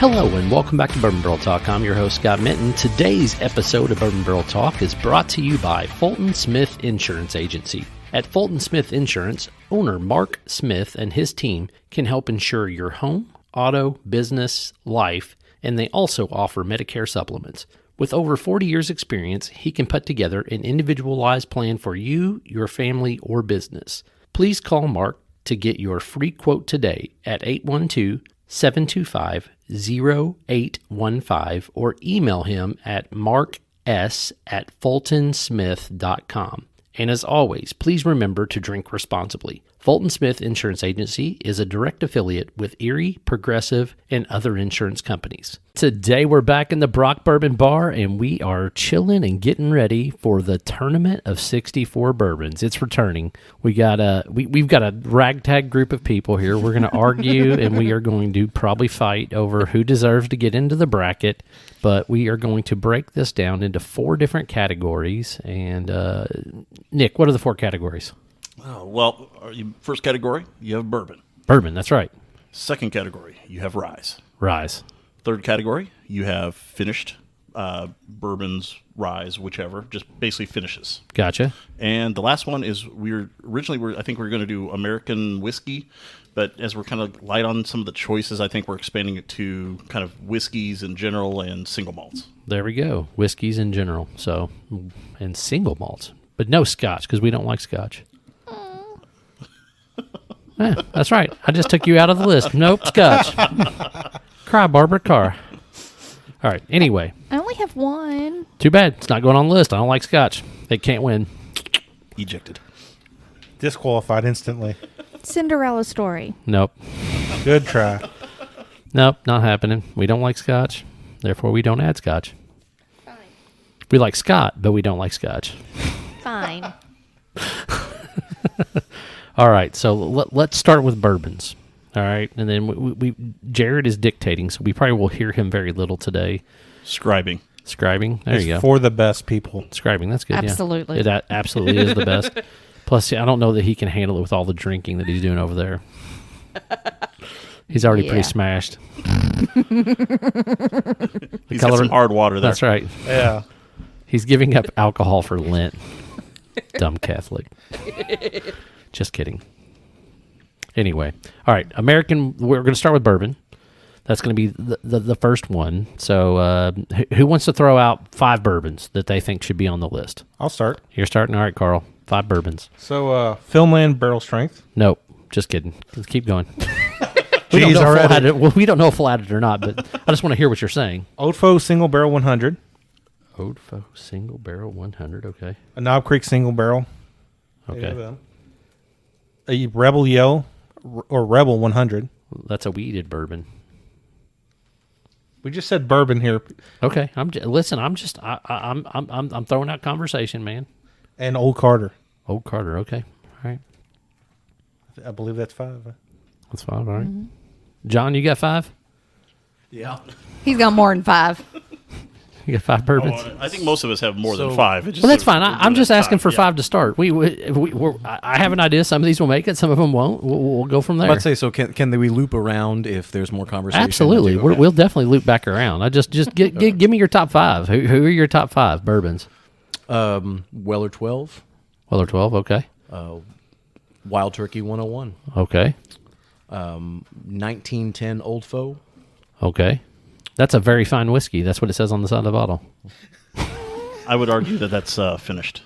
Hello and welcome back to Bourbon Barrel Talk. I'm your host, Scott Minton. Today's episode of Bourbon Barrel Talk is brought to you by Fulton Smith Insurance Agency. At Fulton Smith Insurance, owner Mark Smith and his team can help insure your home, auto, business, life, and they also offer Medicare supplements. With over 40 years' experience, he can put together an individualized plan for you, your family, or business. Please call Mark to get your free quote today at 812-725-0815 or email him at marks@fultonsmith.com. And as always, please remember to drink responsibly. Fulton Smith Insurance Agency is a direct affiliate with Erie, Progressive, and other insurance companies. Today we're back in the Brock Bourbon Bar, and we are chilling and getting ready for the Tournament of 64 Bourbons. It's returning. We've got a ragtag group of people here. We're going to argue, and we are going to probably fight over who deserves to get into the bracket. But we are going to break this down into 4 different categories. And Nick, what are the 4 categories? Oh, well, first category, you have bourbon. Bourbon, that's right. Second category, you have rye. Third category, you have finished bourbons, rye, whichever, just basically finishes. Gotcha. And the last one is I think we were going to do American whiskey, but as we're kind of light on some of the choices, I think we're expanding it to kind of whiskeys in general and single malts. There we go. Whiskeys in general. So, and single malts, but no scotch because we don't like scotch. Yeah, that's right. I just took you out of the list. Nope, scotch. Cry, Barbara, car. All right, anyway. I only have one. Too bad. It's not going on the list. I don't like scotch. It can't win. Ejected. Disqualified instantly. Cinderella story. Nope. Good try. Nope, not happening. We don't like scotch. Therefore, we don't add scotch. Fine. We like Scott, but we don't like scotch. Fine. All right, so let's start with bourbons. All right, and then we Jared is dictating, so we probably will hear him very little today. Scribing. There you go. For the best people. Scribing, that's good. Absolutely. Yeah. That absolutely is the best. Plus, I don't know that he can handle it with all the drinking that he's doing over there. He's already pretty smashed. He's got some hard water there. That's right. Yeah. He's giving up alcohol for Lent. Dumb Catholic. Just kidding. Anyway, all right, American. We're going to start with bourbon. That's going to be the first one. So, who wants to throw out 5 bourbons that they think should be on the list? I'll start. You're starting. All right, Carl. 5 bourbons. So, Filmland Barrel Strength. Nope. Just kidding. Let's keep going. We don't know if we'll add it or not, but I just want to hear what you're saying. Old Foe Single Barrel 100. Old Foe Single Barrel 100. Okay. A Knob Creek Single Barrel. Okay. A Rebel Yell or Rebel 100. That's a weeded bourbon. We just said bourbon here. Okay. I'm throwing out conversation, man. And Old Carter. Old Carter. Okay. All right. I believe that's 5. That's 5. All right. Mm-hmm. John, you got 5? Yeah. He's got more than 5. You got 5 bourbons? I think most of us have more than 5. Well, that's fine. I'm just asking for 5 to start. I have an idea. Some of these will make it. Some of them won't. We'll go from there. I'd say so. Can we loop around if there's more conversation? Absolutely. Okay. We'll definitely loop back around. I just give me your top 5. Who are your top 5 bourbons? Weller 12. Weller 12. Okay. Wild Turkey 101. Okay. 1910 Old Foe. Okay. That's a very fine whiskey. That's what it says on the side of the bottle. I would argue that that's finished.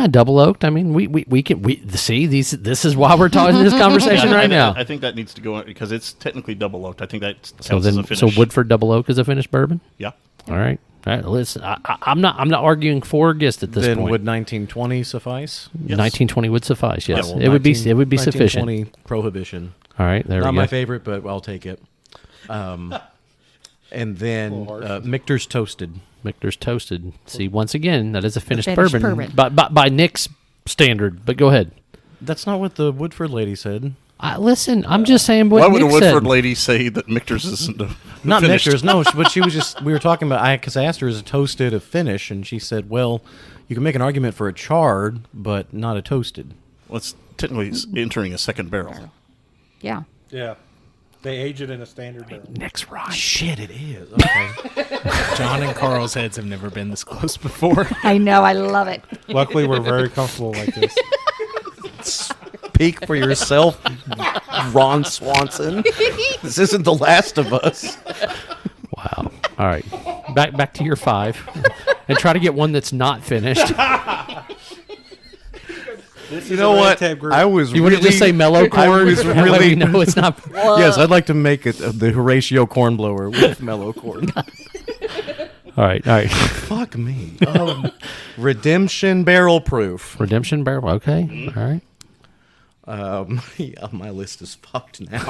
Double oaked. I mean, we can see these. This is why we're talking this conversation right now. I think that needs to go on because it's technically double oaked. I think that counts as a finish. So Woodford Double Oak is a finished bourbon. Yeah. All right. Listen, I'm not arguing for or against at this then point. Would 1920 suffice? Yes. 1920 would suffice. Yes, well, it would be sufficient. 1920 Prohibition. All right, there we go. Not my favorite, but I'll take it. And then Michter's Toasted. Michter's Toasted. See, once again, that is a finished bourbon. By Nick's standard. But go ahead. That's not what the Woodford lady said. Listen, I'm just saying what Why Nick would a Woodford said. lady say that Michter's isn't Not finished? Michter's, no. But she was just, we were talking about, because I asked her, is a toasted a finish? And she said, well, you can make an argument for a charred, but not a toasted. Well, it's technically entering a second barrel. Yeah. Yeah. They age it in a standard barrel. Nick's right. Shit, it is. Okay. John and Carl's heads have never been this close before. I know. I love it. Luckily, we're very comfortable like this. Speak for yourself, Ron Swanson. This isn't The Last of Us. Wow. All right. Back to your 5. And try to get one that's not finished. You know what? I was You want to just say mellow corn? I was That way really we know it's not. Yes, I'd like to make it the Horatio corn blower with mellow corn. All right. Fuck me. Redemption barrel proof. Redemption barrel. Okay. All right. Yeah, my list is fucked now.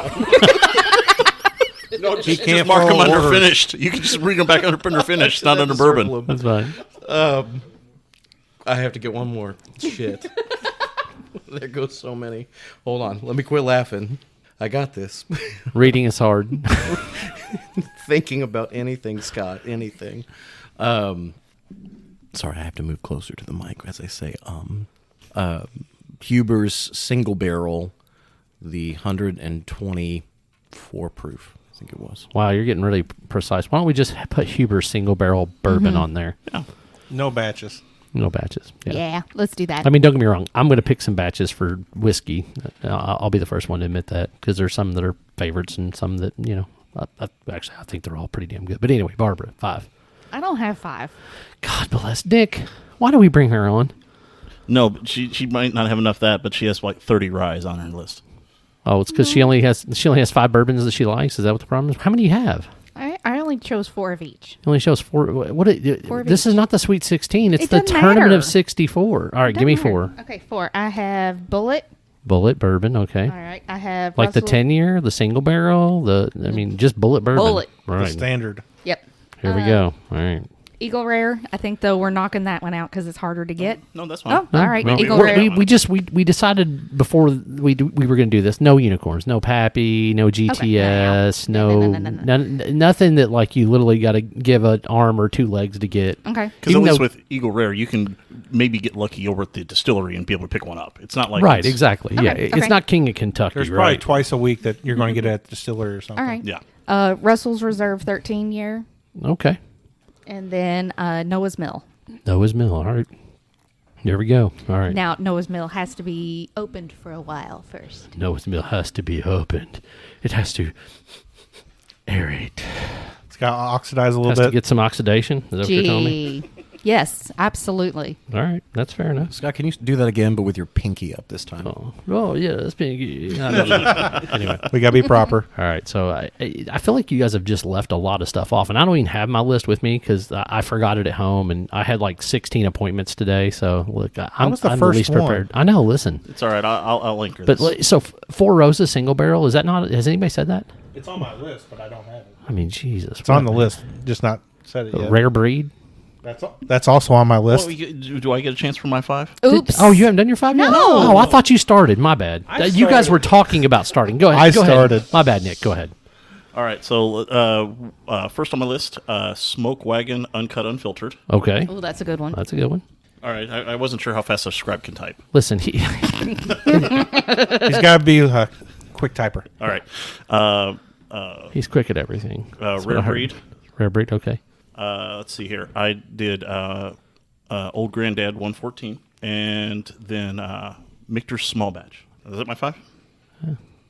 No, He just can't mark them follow under orders. finished. You can just read them back under finished, not under bourbon. That's fine. I have to get one more. Shit. There goes so many. Hold on. Let me quit laughing. I got this. Reading is hard. Thinking about anything, Scott. Anything. Sorry, I have to move closer to the mic as I say. Huber's single barrel, the 124 proof. I think it was. Wow, you're getting really precise. Why don't we just put Huber's single barrel bourbon on there? No batches. No batches. Yeah. Let's do that. I mean, don't get me wrong. I'm going to pick some batches for whiskey. I'll be the first one to admit that because there's some that are favorites and some that, actually, I think they're all pretty damn good. But anyway, Barbara, 5. I don't have 5. God bless Nick. Why do we bring her on? No, but she might not have enough of that, but she has like 30 ryes on her list. Oh, it's because she only has 5 bourbons that she likes. Is that what the problem is? How many do you have? I only chose 4 of each. It only shows 4. Four of This each. is not the Sweet 16. It's It the doesn't Tournament matter. of 64. All right, give me 4. Okay, 4. I have Bullet. Bullet bourbon. Okay. All right. I have Like the Russell. 10-year, the single barrel, just Bullet bourbon. Bullet. The Right. standard. Yep. Here we go. All right. Eagle Rare. I think though we're knocking that one out because it's harder to get. No, that's fine. Oh, all right. Well, Eagle we- Rare. we decided before we were going to do this. No unicorns, no Pappy, no GTS, No. nothing that like you literally got to give an arm or 2 legs to get. Okay. Because Even at least though- with Eagle Rare, you can maybe get lucky over at the distillery and be able to pick one up. It's not like Right, it's- exactly. Yeah, Okay, it's okay. not King of Kentucky. There's probably right? twice a week that you're going to get at the distillery or something. All right. Yeah. Russell's Reserve 13 year, Okay. and then Noah's Mill. Noah's Mill. All right. There we go. All right. Now Noah's Mill has to be opened for a while first. Noah's Mill has to be opened. It has to aerate. It's got to oxidize a little Has to bit. get some oxidation. Is that what you're telling me? Yes, absolutely. All right. That's fair enough. Scott, can you do that again, but with your pinky up this time? Oh yeah. That's been anyway. We got to be proper. All right, so I feel like you guys have just left a lot of stuff off, and I don't even have my list with me because I forgot it at home, and I had like 16 appointments today. So look, I'm was the I'm first least one? prepared. I know. Listen, It's all right. I'll link her. but this. so 4 Roses single barrel, is that not? Has anybody said that? It's on my list, but I don't have it. I mean, Jesus, It's on the list, just not said it A yet. rare breed. That's also on my list. Do I get a chance for my 5? Oops. Oh, you haven't done your 5 yet? No. Oh, I thought you started. My bad. You guys started. were talking about starting. Go ahead. I Go ahead. started. My bad, Nick. Go ahead. All right. So first on my list, Smoke Wagon Uncut Unfiltered. Okay, Oh, that's a good one. that's a good one. All right. I wasn't sure how fast a scribe can type. Listen, He's got to be a quick typer. All right. he's quick at everything. That's what Rare I heard. Breed. Rare breed. Okay. Let's see here. I did Old Granddad 114, and then Michter's Small Batch. Is that my 5?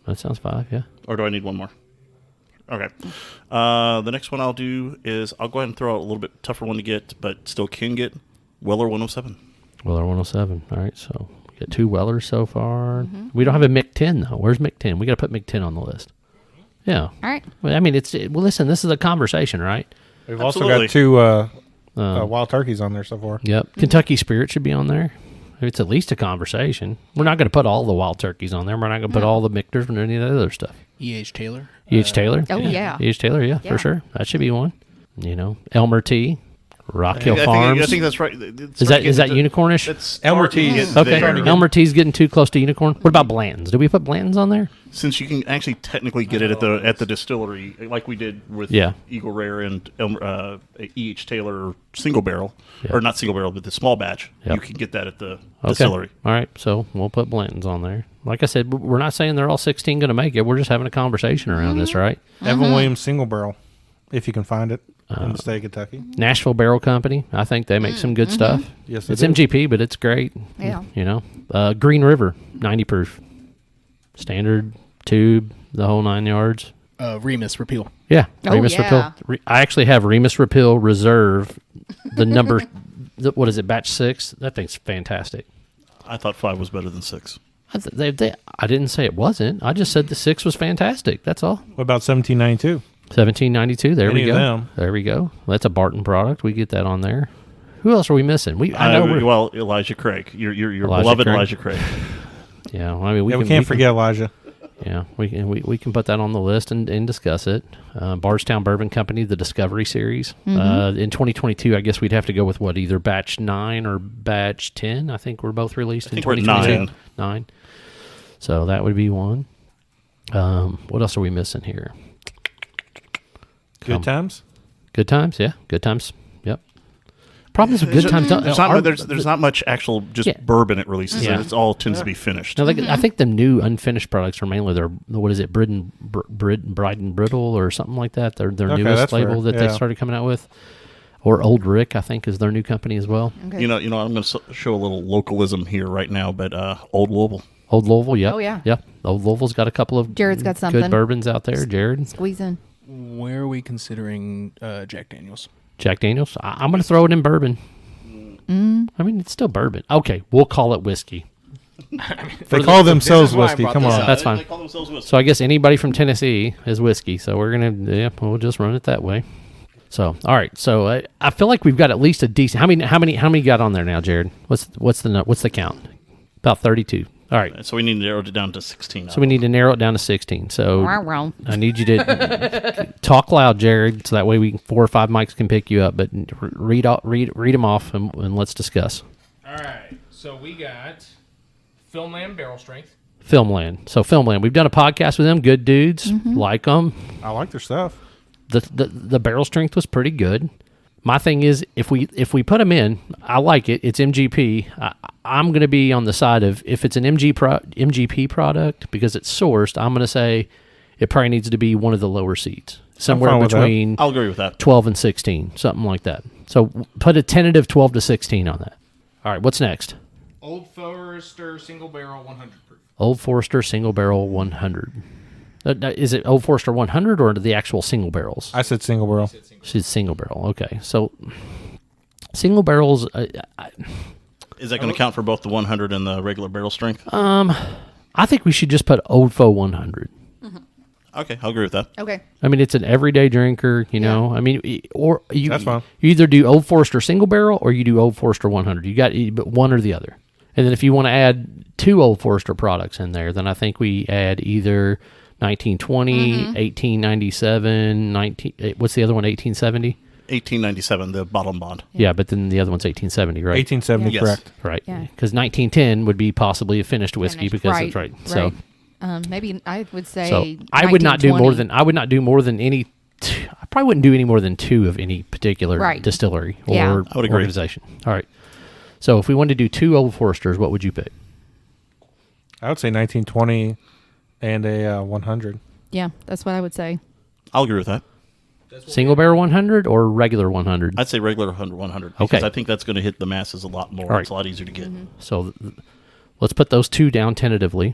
That sounds 5. Yeah. Or do I need one more? Okay. The next one I'll do is I'll go ahead and throw out a little bit tougher one to get, but still can get Weller 107. Weller 107. All right, so we got 2 Wellers so far. We don't have a Mick 10 though. Where's Mick 10? We got to put Mick 10 on the list. Yeah. All right. Well, I mean, listen. This is a conversation, right? We've Absolutely. also got 2 wild turkeys on there so far. Yep. Kentucky Spirit should be on there. It's at least a conversation. We're not going to put all the wild turkeys on there. We're not going to put all the Michters and any of the other stuff. E.H. Taylor. E.H. Taylor. Oh, yeah. E.H. Taylor. Yeah, Yeah. for sure. That should be one. Elmer T. Rock Hill Farms. I think that's right. Is that unicornish? It's Elmer starting to Tea's. get Okay, there. Elmer T's getting too close to unicorn. What about Blanton's? Do we put Blanton's on there? Since you can actually technically get it at the distillery, like we did with Yeah. Eagle Rare and E.H. Taylor single barrel, Yeah. or not single barrel, but the small batch, Yep. you can get that at the Okay. distillery. All right, so we'll put Blanton's on there. Like I said, we're not saying they're all 16 going to make it. We're just having a conversation around this, right? Evan Williams single barrel, if you can find it in the state of Kentucky. Nashville Barrel Company. I think they make some good stuff. Yes, they It's do. MGP, but it's great. Yeah. You know, Green River, 90 proof, standard tube, the whole 9 yards. Remus repeal. Yeah, Oh, Remus yeah. Repeal. I actually have Remus Repeal Reserve. The number, what is it? Batch 6. That thing's fantastic. I thought 5 was better than 6. I didn't say it wasn't. I just said the 6 was fantastic. That's all. What about 1792? 1792. There Any we of go. them. There we go. That's a Barton product. We get that on there. Who else are we missing? I know. Well, Elijah Craig, your Elijah beloved Craig. Elijah Craig. Yeah. I mean, We can't forget Elijah. Yeah, we can put that on the list and discuss it. Bardstown Bourbon Company, the Discovery Series. In 2022, I guess we'd have to go with what, either batch 9 or batch 10. I think we're both released in think we're at 2022. 9. So that would be one. What else are we missing here? Good times. Good times, yeah. Good times, yep. Problem is with good times. There's not much actual just Yeah. bourbon it releases. Yeah. It all tends to be finished. No, I think the new unfinished products are mainly their, what is it, Bride and Brittle or something like that. Their Okay, newest that's label fair. that they Yeah. started coming out with. Or Old Rick, I think, is their new company as well. Okay. You know, I'm going to show a little localism here right now, but Old Louisville. Old Louisville, yep. Oh, yeah. Yep. Old Louisville's got a couple of Jared's got something. good bourbons out there. Jared, Squeeze in. Where are we considering Jack Daniels? Jack Daniels. I'm going to throw it in bourbon. I mean, it's still bourbon. Okay, we'll call it whiskey. They call themselves is why I whiskey. brought Come this on. up. That's fine. They call themselves whiskey. So I guess anybody from Tennessee is whiskey. So we're we'll just run it that way. So all right. So I feel like we've got at least a decent. How many got on there now, Jared? What's the count? About 32. All right. So we need to narrow it down to 16. So we need to narrow it down to 16. So Wow. I need you to talk loud, Jared, so that way 4 or 5 mics can pick you up. But read them off and let's discuss. All right, so we got Filmland Barrel Strength. Filmland. So Filmland, we've done a podcast with them. Good dudes, like them. I like their stuff. The barrel strength was pretty good. My thing is, if we put them in, I like it. It's MGP. I'm going to be on the side of if it's an MGP product because it's sourced. I'm going to say it probably needs to be one of the lower seeds, somewhere fine with that. between I'll agree with that. 12 and 16, something like that. So put a tentative 12 to 16 on that. All right, what's next? Old Forester Single Barrel 100 proof. Old Forester Single Barrel 100. Is it Old Forester 100 or the actual single barrels? I said single barrel. She's single barrel. Okay, so single barrels. Is that going to count for both the 100 and the regular barrel strength? I think we should just put Old Fo 100. Okay, I'll agree with that. Okay. I mean, it's an everyday drinker. You know, I mean, or you. That's fine. You either do Old Forester single barrel or you do Old Forester 100. You got but one or the other. And then if you want to add 2 Old Forester products in there, then I think we add either 1920, 1897, what's the other one? 1870. 1897, the bottom bond. Yeah, but then the other one's 1870, right? 1870, Yes. correct. Right. Yeah. Because 1910 would be possibly a finished whiskey Finished. because it's right. So. Maybe I would say. So I would not do more 1920. than any. I probably wouldn't do any more than 2 of any particular Right. distillery or Yeah. I would agree. organization. All right. So if we wanted to do 2 Old Foresters, what would you pick? I would say 1920 and a 100. Yeah, that's what I would say. I'll agree with that. Single barrel 100 or regular 100? I'd say regular 100 because Okay. I think that's going to hit the masses a lot more. All right. It's a lot easier to get. So let's put those 2 down tentatively.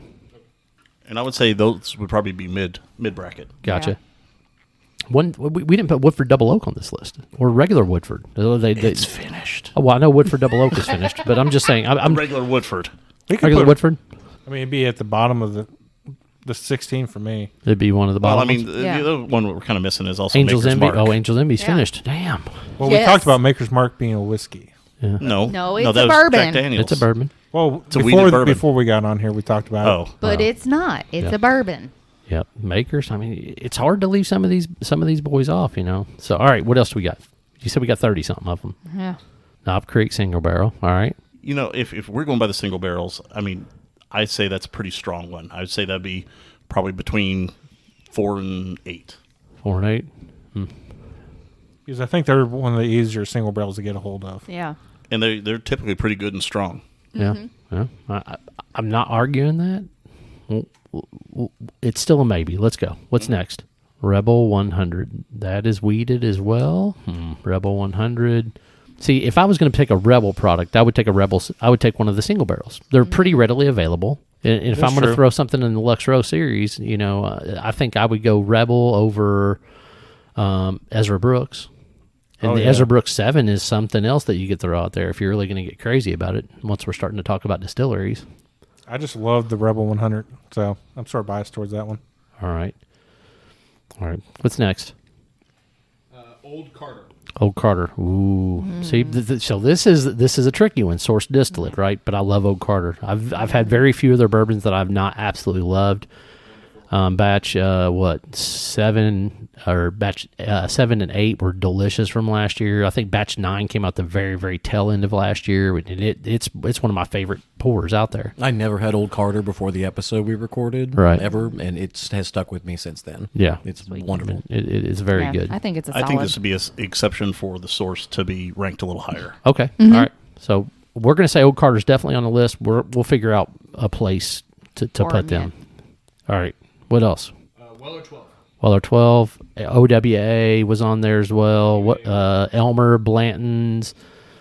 And I would say those would probably be mid bracket. Gotcha. Yeah. One we didn't put Woodford Double Oak on this list or regular Woodford. It's finished. Oh, well, I know Woodford Double Oak is finished, but I'm just saying I'm Regular Woodford. We could regular put, Woodford. I mean, it'd be at the bottom of the 16 for me. It'd be one of the Well, bottom. I mean, ones. the Yeah. other one we're kind of missing is also Angel's Maker's Envy. Mark. Oh, Angel's Envy's Yeah. finished. Damn. Well, Yes. we talked about Maker's Mark being a whiskey. No, No, it's that a was bourbon. Jack Daniels. It's a bourbon. Well, It's a weeded bourbon. before we got on here, we talked about Oh, it. But it's not. It's Yeah. a bourbon. Yep, Makers. I mean, it's hard to leave some of these boys off, you know. So, all right, what else do we got? You said we got 30 something of them. Yeah. Knob Creek single barrel. All right. You know, if we're going by the single barrels, I mean, I'd say that's a pretty strong one. I would say that'd be probably between 4 and 8. 4 and 8. Because I think they're one of the easier single barrels to get a hold of. Yeah. And they're typically pretty good and strong. Yeah. I'm not arguing that. It's still a maybe. Let's go. What's next? Rebel 100. That is weeded as well. Rebel 100. See, if I was going to pick a Rebel product, I would take one of the single barrels. They're pretty readily available. And if I'm going to throw something in the Lux Row series, I think I would go Rebel over Ezra Brooks. And the Ezra Brooks 7 is something else that you could throw out there if you're really going to get crazy about it once we're starting to talk about distilleries. I just love the Rebel 100, so I'm sort of biased towards that one. All right. What's next? Old Carter. Old Carter. Ooh. See, so this is a tricky one. Source distillate, right? But I love Old Carter. I've had very few of their bourbons that I've not absolutely loved. Batch 7 and 8 were delicious from last year. I think batch 9 came out the very, very tail end of last year, and it's one of my favorite pours out there. I never had Old Carter before the episode we recorded, ever, and it has stuck with me since then. Yeah, it's wonderful. It is very good. I think it's I think this would be an exception for the Source to be ranked a little higher. Okay, all right. So we're going to say Old Carter's definitely on the list. We'll figure out a place to put them. All right. What else? Weller 12. Weller 12. OWA was on there as well. Elmer, Blanton's.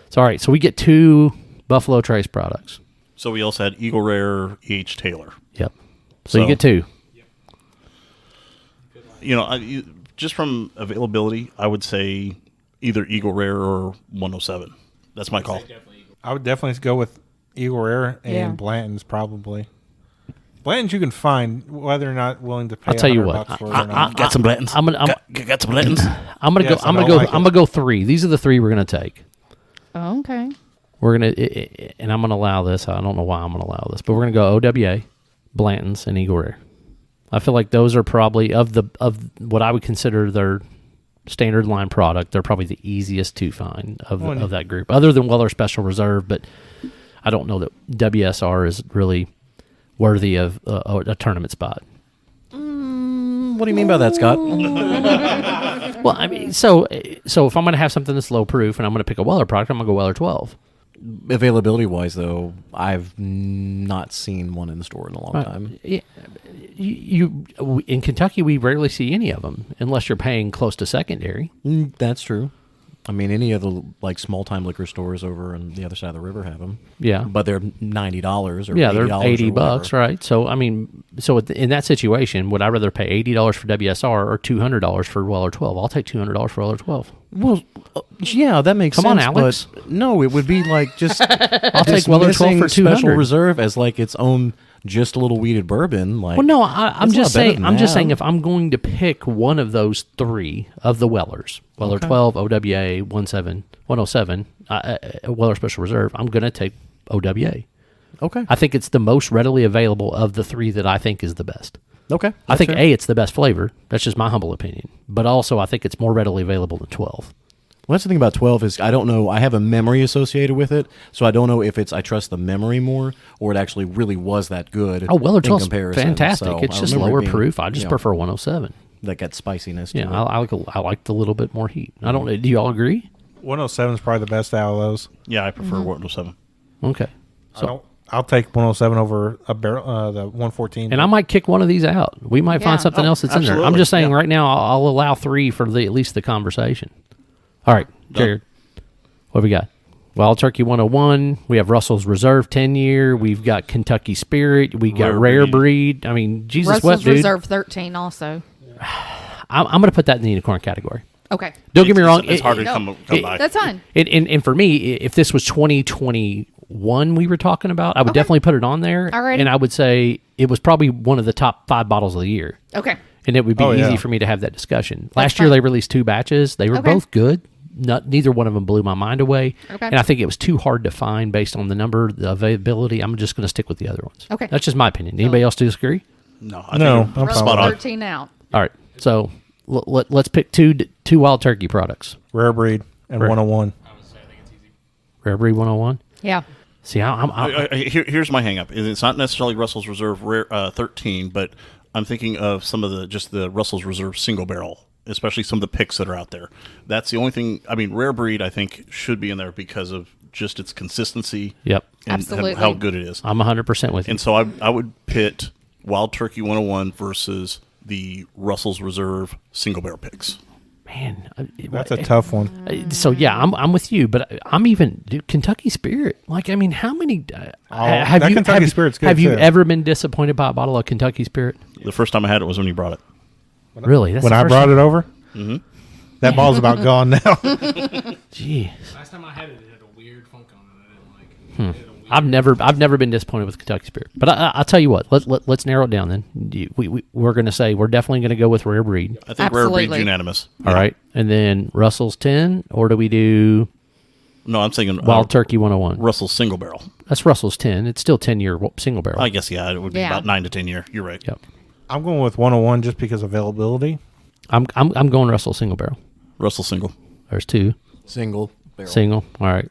So, all right. So we get 2 Buffalo Trace products. So we also had Eagle Rare, E.H. Taylor. Yep. So you get 2. You know, just from availability, I would say either Eagle Rare or 107. That's my call. I would definitely go with Eagle Rare and Blanton's probably. Blanton's you can find whether or not willing to pay. I'll tell you what. $100 for it or not. Got some Blantons. Got some Blantons. I'm gonna go 3. These are the 3 we're gonna take. Oh, okay. We're gonna and I'm gonna allow this. I don't know why I'm gonna allow this, but we're gonna go OWA, Blanton's, and Eagle Rare. I feel like those are probably of what I would consider their standard line product. They're probably the easiest to find of that group, other than Weller Special Reserve. But I don't know that WSR is really worthy of a tournament spot. What do you mean by that, Scott? Well, I mean, so if I'm going to have something that's low proof and I'm going to pick a Weller product, I'm going to go Weller 12. Availability wise, though, I've not seen one in the store in a long time. Yeah, you in Kentucky, we rarely see any of them unless you're paying close to secondary. That's true. I mean, any of the small time liquor stores over on the other side of the river have them. Yeah, but they're $90 or they're $80, right? So I mean, in that situation, would I rather pay $80 for WSR or $200 for Weller 12? I'll take $200 for Weller 12. Well, yeah, that makes sense. Come on, Alex. But no, it would be like just I'll take Weller 12 for $200. Special Reserve as like its own just a little weeded bourbon. Like, well, no, I'm just saying. I'm just that. saying if I'm going to pick one of those 3 of the Wellers, Weller 12, OWA, 107, Weller Special Reserve, I'm going to take OWA. Okay. I think it's the most readily available of the 3 that I think is the best. Okay. I think it's the best flavor. That's just my humble opinion. But also, I think it's more readily available than 12. Well, that's the thing about 12 is I don't know. I have a memory associated with it, so I don't know if it's I trust the memory more or it actually really was that good. Oh, Weller 12 is fantastic. So it's just lower proof. I just prefer 107. That got spiciness. Yeah, I like the little bit more heat. I don't. Do you all agree? 107 is probably the best out of those. Yeah, I prefer 107. Okay. So I'll take 107 over the 114. And I might kick one of these out. We might find something else that's in there. I'm just saying right now I'll allow 3 for at least the conversation. All right, Jared. What have we got? Wild Turkey 101. We have Russell's Reserve 10-year. We've got Kentucky Spirit. We got Rare Breed. I mean, Jesus, Russell's dude? Reserve 13 also. I'm going to put that in the unicorn category. Okay. Don't get me wrong. It's hard to come by. That's fine. And for me, if this was 2021 we were talking about, I would definitely put it on there. Alrighty. And I would say it was probably one of the top 5 bottles of the year. Okay. And it would be easy for me to have that discussion. Last year fine. they released 2 batches. They were both good. Neither one of them blew my mind away. Okay. And I think it was too hard to find based on the number, the availability. I'm just going to stick with the other ones. Okay. That's just my opinion. Anybody else disagree? No, I'm Russell's spot on. 13 out. All right. So let's pick two Wild Turkey products. Rare Breed and 101. I would say I think it's easy. Rare Breed 101. Yeah. See, Here's my hang-up. It's not necessarily Russell's Reserve Rare 13, but I'm thinking of some of the Russell's Reserve single barrel, especially some of the picks that are out there. That's the only thing. I mean, Rare Breed I think should be in there because of just its consistency. Yep. And Absolutely. how good it is. I'm 100% with you. And so I would pit Wild Turkey 101 versus the Russell's Reserve single barrel picks. Man, That's a tough one. So yeah, I'm with you, but I'm even Kentucky Spirit. Like, I mean, how many have that you Kentucky have, Spirit's good, have you too. ever been disappointed by a bottle of Kentucky Spirit? The first time I had it was when you brought it. Really? That's When the I first brought time? it over, that ball's about gone now. Gee, Last time I had it, it had a weird funk on it. I didn't like. It had a weird I've never been disappointed with Kentucky Spirit. But I'll tell you what, let's narrow it down then. We're going to say we're definitely going to go with Rare Breed. I think Rare Absolutely. Breed's unanimous. All right, and then Russell's 10, or do we do No, I'm thinking Wild Turkey 101? Russell's single barrel. That's Russell's 10. It's still 10-year single barrel. I guess, yeah, it would be Yeah. about 9 to 10 year. You're right. Yep. I'm going with 101 just because availability. I'm going Russell single barrel. Russell single. There's two. Single barrel. Single. All right.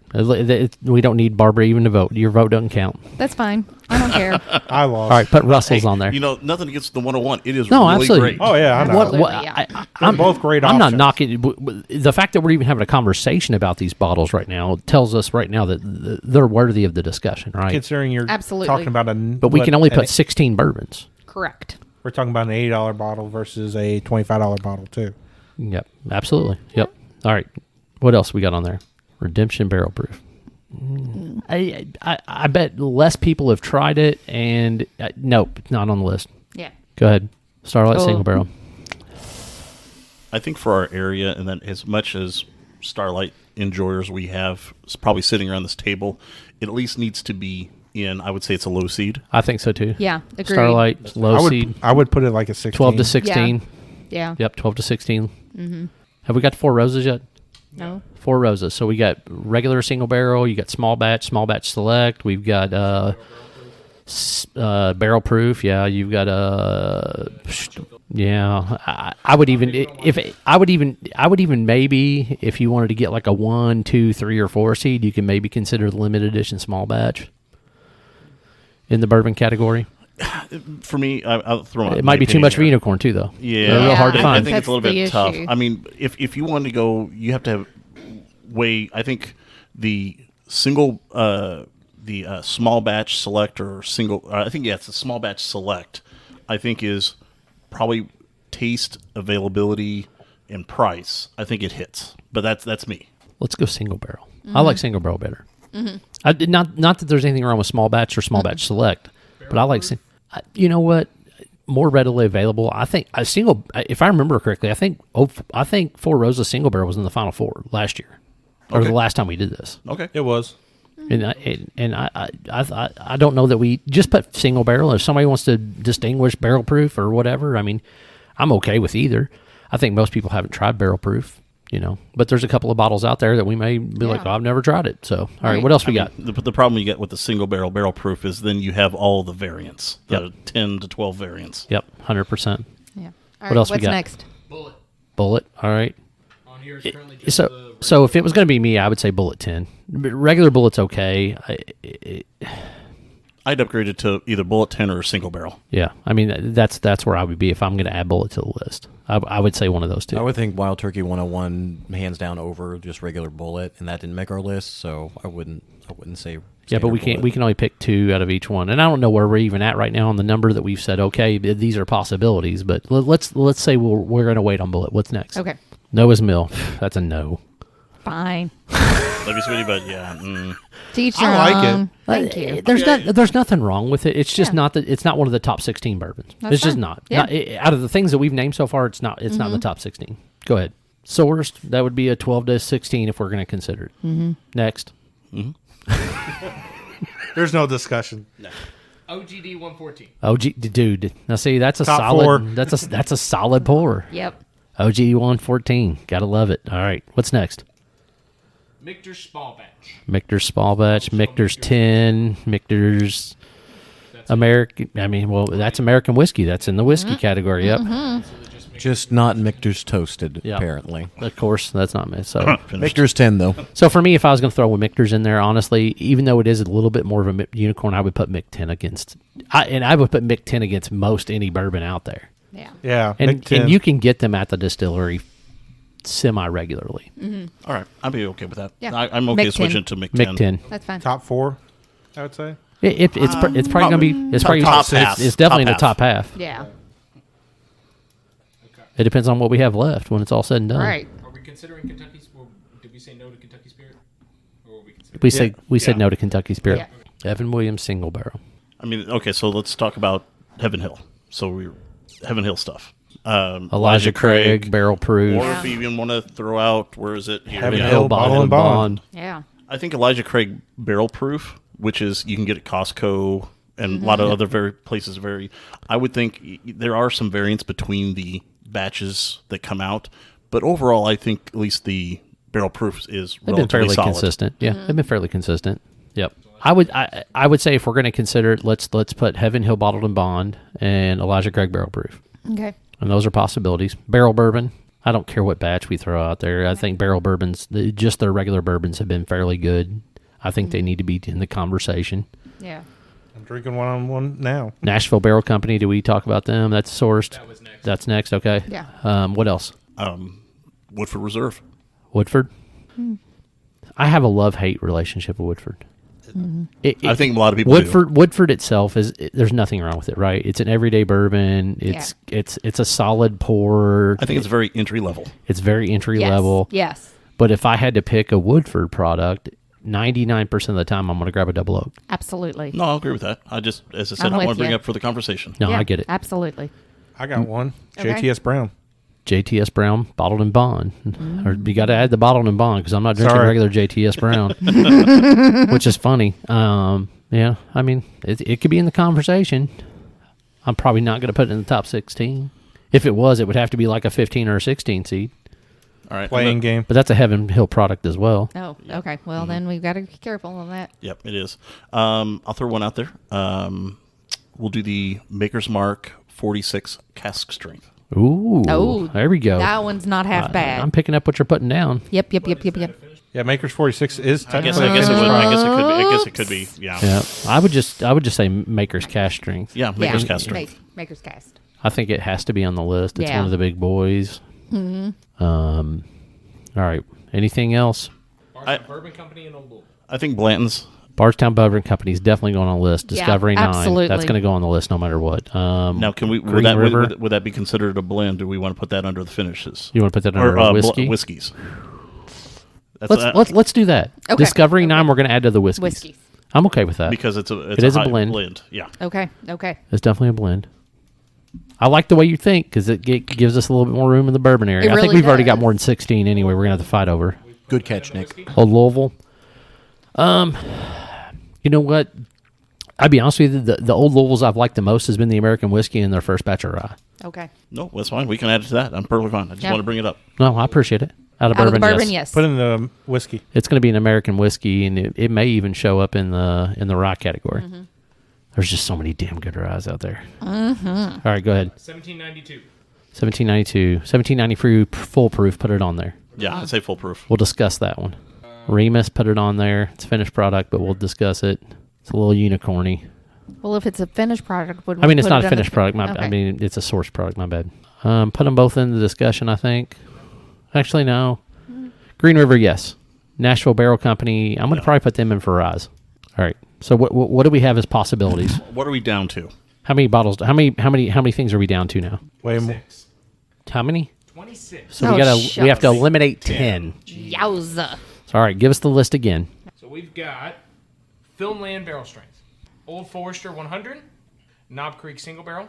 We don't need Barbara even to vote. Your vote doesn't count. That's fine. I don't care. I lost. All right. Put Russell's on there. You know, nothing against the 101. It is No, really absolutely. great. Oh yeah, I know. Absolutely. Yeah. They're both great I'm not options. knocking the fact that we're even having a conversation about these bottles right now tells us right now that they're worthy of the discussion, right? Considering you're Absolutely. talking about But we can only put 16 bourbons. Correct. We're talking about an $80 bottle versus a $25 bottle too. Yep. Absolutely. Yep. All right. What else we got on there? Redemption Barrel Proof. I bet less people have tried it, and nope, not on the list. Yeah. Go ahead. Starlight Oh. Single Barrel. I think for our area, and then as much as Starlight enjoyers we have probably sitting around this table, it at least needs to be in, I would say it's a low seed. I think so too. Yeah. Agreed. Starlight, low seed, I would put it like a 16. 12 to 16. Yeah. Yep, 12 to 16. Mm-hmm. Have we got 4 roses yet? No. 4 roses. So we got regular single barrel. You got small batch select. We've got barrel proof. Yeah, you've got yeah. I would even maybe if you wanted to get like a 1, 2, 3, or 4 seed, you can maybe consider the limited edition small batch in the bourbon category. For me, I'll throw my It might be too opinion much for here. unicorn too, though. Yeah, They're real hard to Yeah. find. I think it's a little That's bit the tough. issue. I mean, if you want to go, you have to have I think the single, the small batch select or single. I think it's a small batch select. I think is probably taste, availability, and price. I think it hits, but that's me. Let's go single barrel. I like single barrel better. I did not that there's anything wrong with small batch or small batch select, but I like. You know what? More readily available. I think a single. If I remember correctly, I think Four Roses single barrel was in the Final Four last year, or Okay. the last time we did this. Okay. It was. And I don't know that we just put single barrel. If somebody wants to distinguish barrel proof or whatever, I mean, I'm okay with either. I think most people haven't tried barrel proof, but there's a couple of bottles out there that we may be like, oh, I've never tried it. So, all right, what else we got? The problem you get with the single barrel proof is then you have all the variants, the 10 to 12 variants. Yep, 100%. Yeah. All What right, else we what's got? next? Bullet. All right. On here is currently just the So if it was going to be me, I would say Bullet 10. But regular Bullet's okay. I'd upgrade it to either Bullet 10 or a single barrel. Yeah, I mean that's where I would be if I'm going to add Bullet to the list. I would say one of those two. I would think Wild Turkey 101 hands down over just regular Bullet, and that didn't make our list, so I wouldn't say. Yeah, but we can't. We can only pick 2 out of each one, and I don't know where we're even at right now on the number that we've said. Okay, these are possibilities, but let's say we're going to wait on Bullet. What's next? Okay. Noah's Mill. That's a no. Fine. Love you, sweetie, but yeah. Teach I your like it. own. Thank you. There's nothing wrong with it. It's just Yeah. not that it's not one of the top 16 bourbons. That's it's just fine. not. Yeah. Mm-hmm. Out of the things that we've named so far, it's not. It's not in the top 16. Go ahead. Sourced. That would be a 12 to 16 if we're going to consider it. Mm-hmm. Next. There's no discussion. OGD 114. Oh, dude. Now see, that's a Top solid. 4. That's a solid pour. Yep. OG 114. Gotta love it. All right. What's next? Michter's Small Batch. Michter's Small Batch. Michter's 10. Michter's That's American. I mean, well, that's American whiskey. That's in the whiskey category. Yep. So they just Just not Michter's Toasted, Yeah. apparently. Of course, that's not me. So, Finished. Michter's 10, though. so for me, if I was going to throw a Michter's in there, honestly, even though it is a little bit more of a unicorn, I would put Mick 10 against. I would put Mick 10 against most any bourbon out there. Yeah. Yeah, And Mick 10. you can get them at the distillery semi regularly. All right, I'd be okay with that. Yeah. I'm okay Mick 10. switching to Mick 10. Mick 10. That's fine. top 4, I would say. It's probably going to be. It's probably top half. It's definitely in Top the top half. Yeah. It depends on what we have left when it's all said and done. Right. Are we considering Kentucky? Or did we say no to Kentucky Spirit? Or were we considering? We said Yeah. no to Kentucky Spirit. Yeah. Evan Williams single barrel. I mean, okay, so let's talk about Heaven Hill. So we're Heaven Hill stuff. Elijah Craig barrel proof. Or if you even want to throw out, where is it? Here. Heaven Yeah. Hill Bottle and Bond. Yeah. I think Elijah Craig barrel proof, which is you can get at Costco and a lot of other places vary. I would think there are some variants between the batches that come out, but overall, I think at least the barrel proof is They've been relatively fairly solid. consistent. Yeah, they've been fairly consistent. Yep. I would say if we're going to consider it, let's put Heaven Hill Bottled and Bond and Elijah Craig barrel proof. Okay. And those are possibilities. Barrel bourbon. I don't care what batch we throw out there. I think barrel bourbons, just their regular bourbons, have been fairly good. I think they need to be in the conversation. Yeah. I'm drinking one on one now. Nashville Barrel Company. Do we talk about them? That's sourced. That was next. That's next. Okay. Yeah. What else? Woodford Reserve. Woodford. I have a love-hate relationship with Woodford. I think a lot of people do. Woodford itself there's nothing wrong with it, right? It's an everyday bourbon. It's a solid pour. I think it's very entry level. It's very entry Yes. level. Yes. But if I had to pick a Woodford product, 99% of the time I'm going to grab a double oak. Absolutely. No, I'll agree with that. I just, as I said, I'm I want with to bring you. up for the conversation. No, Yeah, I get it. Absolutely. I got one. Okay. JTS Brown. JTS Brown, bottled and bond. Or you got to add the bottled and bond because I'm not drinking Sorry. regular JTS Brown, which is funny. Yeah, I mean, it could be in the conversation. I'm probably not going to put it in the top 16. If it was, it would have to be like a 15 or a 16 seed. All right. Playing game. But that's a Heaven Hill product as well. Oh, okay. Well, then we've got to be careful on that. Yep, it is. I'll throw one out there. We'll do the Maker's Mark 46 cask strength. Ooh, Oh, there we go. That one's not half bad. I'm picking up what you're putting down. Yep. Yeah, Maker's 46 is I guess technically. it would. I guess it could be. Yeah. Yeah, I would just say Maker's Cash Strength. Yeah, Maker's cask strength. Maker's cast. I think it has to be on the list. It's Yeah. one of the big boys. All right. Anything else? Bourbon Company in Old Louisville. I think Blanton's. Bardstown Bourbon Company is definitely going on the list. Yeah, Discovery 9. absolutely. That's going to go on the list no matter what. Now, can we? Green Would that, River. would that be considered a blend? Do we want to put that under the finishes? You want to put that Or under whiskey? whiskeys. That's Let's do that. Okay. Discovery 9 we're going to add to the whiskeys. Whiskeys. I'm okay with that. because it is a high blend. Yeah. Okay. It's definitely a blend. I like the way you think because it gives us a little bit more room in the bourbon area. It I think really we've already got does. more than 16 anyway. We're going to have to fight over. Good catch, Nick. Old Louisville. You know what? I'd be honest with you. The Old Louisvilles I've liked the most has been the American whiskey and their first batch of rye. Okay. No, that's fine. We can add it to that. I'm perfectly fine. I just Yeah. want to bring it up. No, I appreciate it. Out of Out of bourbon, the bourbon, yes. yes. Put in the whiskey. It's going to be an American whiskey, and it may even show up in the rye category. There's just so many damn good ryes out there. All right, go ahead. 1792. 1792, 1793 foolproof. Put it on there. Yeah, I'd say foolproof. We'll discuss that one. Remus, put it on there. It's a finished product, but we'll discuss it. It's a little unicorny. Well, if it's a finished product, would we I mean, it's put not it a under finished the- product. Okay. I mean, it's a source product. My bad. Put them both in the discussion, I think. Actually, no. Green River, yes. Nashville Barrel Company. I'm going to probably put them in for Rise. All right. So what do we have as possibilities? What are we down to? How many bottles? How many things are we down to now? Way more. 6. How many? 26. So Oh, we have to shucks. eliminate 10. Yowza. So, all right, give us the list again. So we've got Filmland Barrel Strength, Old Forester 100, Knob Creek Single Barrel,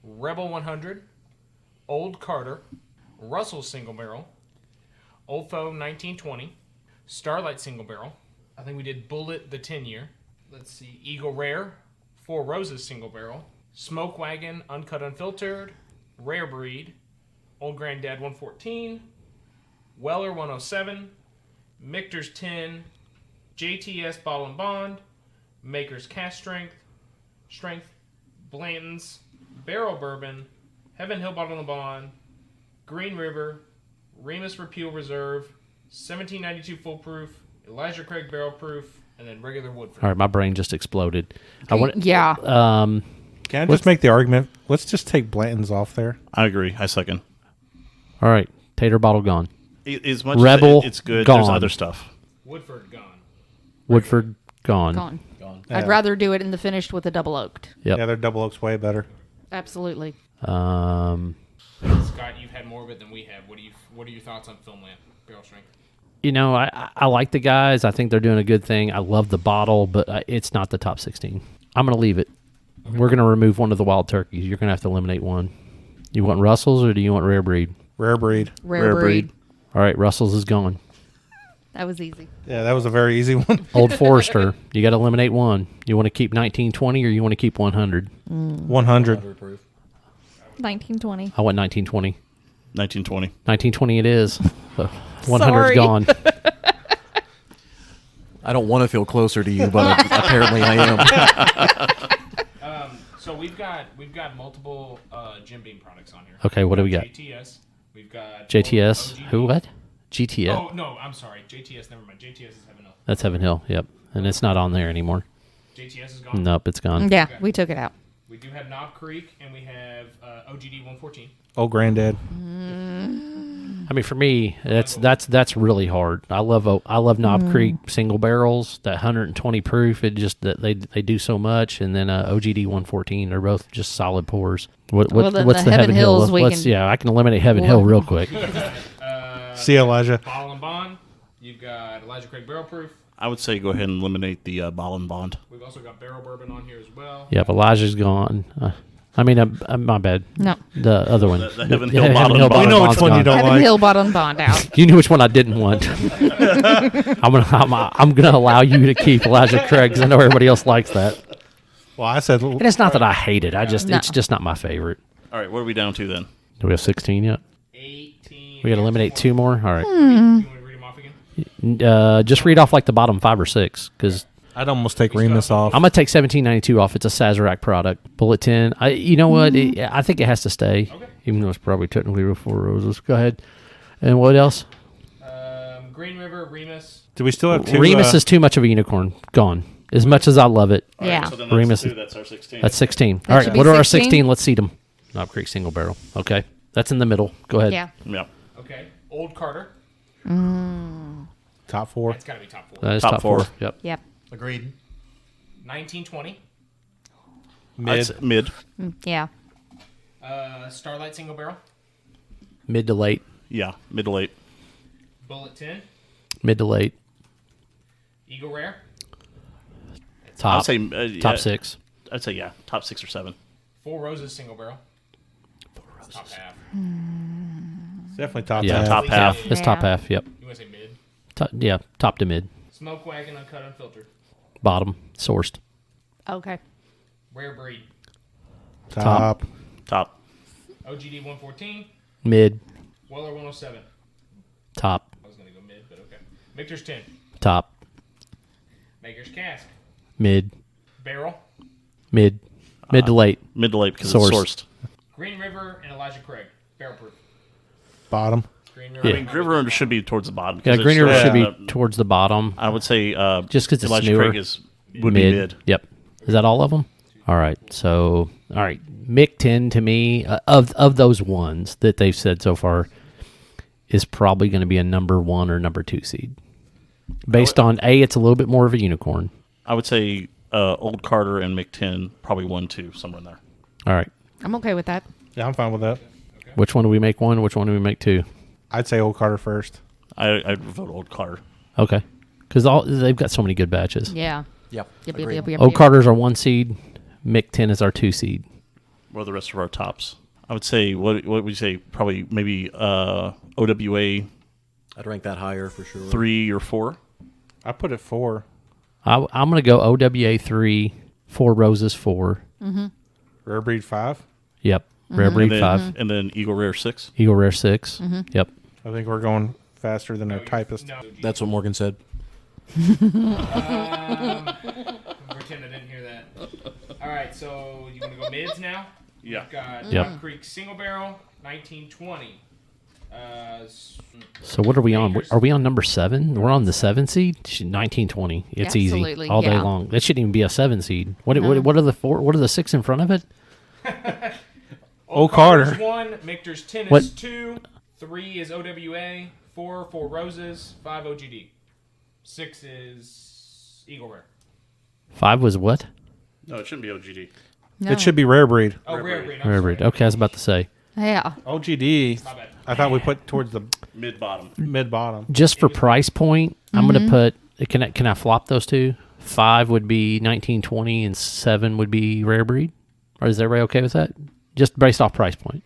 Rebel 100, Old Carter, Russell Single Barrel, Old Foe 1920, Starlight Single Barrel. I think we did Bullet the 10-year. Let's see, Eagle Rare, Four Roses Single Barrel, Smoke Wagon Uncut Unfiltered, Rare Breed, Old Granddad 114, Weller 107, Michter's 10, JTS Bottle and Bond, Maker's Cask Strength, Blanton's Barrel Bourbon, Heaven Hill Bottle and Bond, Green River, Remus Repeal Reserve, 1792 Full Proof, Elijah Craig Barrel Proof, and then regular Woodford. All right, my brain just exploded. I want. Yeah. Can I just make the argument? Let's just take Blanton's off there. I agree. I second. All right, Tater bottle gone. As much Rebel, as it's good, gone. there's other stuff. Woodford gone. Woodford gone. Gone. Yeah. I'd rather do it in the finished with a double oaked. Yep. Yeah, their double oak's way better. Absolutely. Scott, you've had more of it than we have. What are your thoughts on Filmland barrel strength? You know, I like the guys. I think they're doing a good thing. I love the bottle, but it's not the top 16. I'm going to leave it. Okay. We're going to remove one of the wild turkeys. You're going to have to eliminate one. You want Russell's or do you want Rare Breed? Rare breed. Rare breed. All right, Russell's is gone. That was easy. Yeah, that was a very easy one. Old Forester, you got to eliminate one. You want to keep 1920 or you want to keep 100? 100. 1920. I want 1920. 1920. 1920 it is. 100's Sorry. gone. I don't want to feel closer to you, but apparently I am. So we've got multiple Jim Beam products on here. Okay, what do we got? JTS. We've got JTS. OGD. Who? What? GTS. Oh no, I'm sorry. JTS. Never mind. JTS is Heaven Hill. That's Heaven Hill. Yep, and it's not on there anymore. JTS is gone. Nope, it's gone. Yeah, Okay. we took it out. We do have Knob Creek, and we have OGD 114. Oh, granddad. I mean, for me, that's really hard. I love Knob Creek single barrels. That 120 proof. It just that they do so much, and then OGD 114. They're both just solid pours. Well, then What's the the Heaven Hill? Hills we Let's can- yeah, I can eliminate Heaven Hill real quick. See you, Elijah. Bottle and Bond. You've got Elijah Craig Barrel Proof. I would say go ahead and eliminate the bottle and bond. We've also got Barrel Bourbon on here as well. Yep, Elijah's gone. My bad. No. The other one. The Heaven Hill bottle and bond. We know which Bond's one you gone. don't Heaven like. Hill Bottle and Bond out. You knew which one I didn't want. I'm gonna allow you to keep Elijah Craig because I know everybody else likes that. Well, I said And it's not that I hate it. It's No. just not my favorite. All right, what are we down to then? Do we have 16 yet? 18. We got to eliminate two more. All right. You want to read them off again? Just read off like the bottom 5 or 6 because I'd almost take Remus off. I'm gonna take 1792 off. It's a Sazerac product. Bullet 10. You know what? I think it has to stay, Okay. even though it's probably technically with 4 roses. Go ahead. And what else? Green River, Remus. Do we still have two? Remus is too much of a unicorn. Gone. As much as I love it. Yeah. So then Remus- that's our 16. That's 16. That All right. should be What are our 16? 16? Let's seed them. Knob Creek single barrel. Okay. That's in the middle. Go ahead. Yeah. Yeah. Okay. Old Carter. top 4. That's got to be top 4. That is Top top four. 4. Yep. Yep. Agreed. 1920. Mid. Mid. Yeah. Starlight Single Barrel. Mid to late. Yeah, mid to late. Bullet 10. Mid to late. Eagle Rare. Top. I'd say top yeah, 6. I'd say yeah, top 6 or 7. Four Roses Single Barrel. Top half. Definitely top Yeah. half. Top half. It's top Yeah. half. Yep. You want to say mid? Yeah. Top to mid. Smoke Wagon Uncut Unfiltered. Bottom. Sourced. Okay. Rare Breed. Top. Top. OGD 114. Mid. Weller 107. Top. I was going to go mid, but okay. Victor's 10. Top. Maker's Cask. Mid. Barrel. Mid. Mid to late. Mid to late because Sourced. it's sourced. Green River and Elijah Craig. Barrel Proof. Bottom. Green River. Yeah. I mean, River should be towards the bottom. 'cause Yeah, it's Green River still- should be towards the bottom. I would say Just 'cause it's Elijah newer. Craig would be mid. Yep. Is that all of them? All right. So, all right. Mick 10 to me, of those ones that they've said so far, is probably going to be a number 1 or number 2 seed. Based on A, it's a little bit more of a unicorn. I would say Old Carter and Mick 10, probably 1, 2, somewhere in there. All right. I'm okay with that. Yeah, I'm fine with that. Which one do we make 1? Which one do we make 2? I'd say Old Carter first. I'd vote Old Carter. Okay. Because they've got so many good batches. Yeah. Yep. Yep, Agreed. yep, yep, yep, Oak yep. Carter's our 1 seed. Mick 10 is our 2 seed. What are the rest of our tops? I would say, what would you say? Probably maybe OWA I'd rank that higher for sure. 3 or 4. I put it 4. I'm going to go OWA 3, 4 Roses 4. Rare breed 5. Yep. Rare And Breed then, 5. and then Eagle Rare 6. Eagle Rare 6. Yep. I think we're going faster than our typist. No. That's what Morgan said. Pretend I didn't hear that. All right, so you want to go mids now? Yeah. We've got Yep. Knob Creek Single Barrel, 1920. So what are we on? Rangers- Are we on number 7? We're on the 7 seed. 1920. It's Absolutely, easy all day yeah. long. That shouldn't even be a 7 seed. What are the 4? What are the 6 in front of it? Old Carter's Carter. 1, Michter's 10 What? is 2, 3 is OWA, 4 Roses, 5 OGD, 6 is Eagle Rare. 5 was what? No, it shouldn't be OGD. No. It should be rare breed. Oh, Rare Rare breed. Breed. I'm Rare sorry. breed. Okay, I was about to say. Yeah. OGD. My bad. I thought we put towards the Mid bottom. mid bottom. Just for price point, I'm going to put. Can I flop those two? 5 would be 1920 and 7 would be rare breed. Or is everybody okay with that? Just based off price point.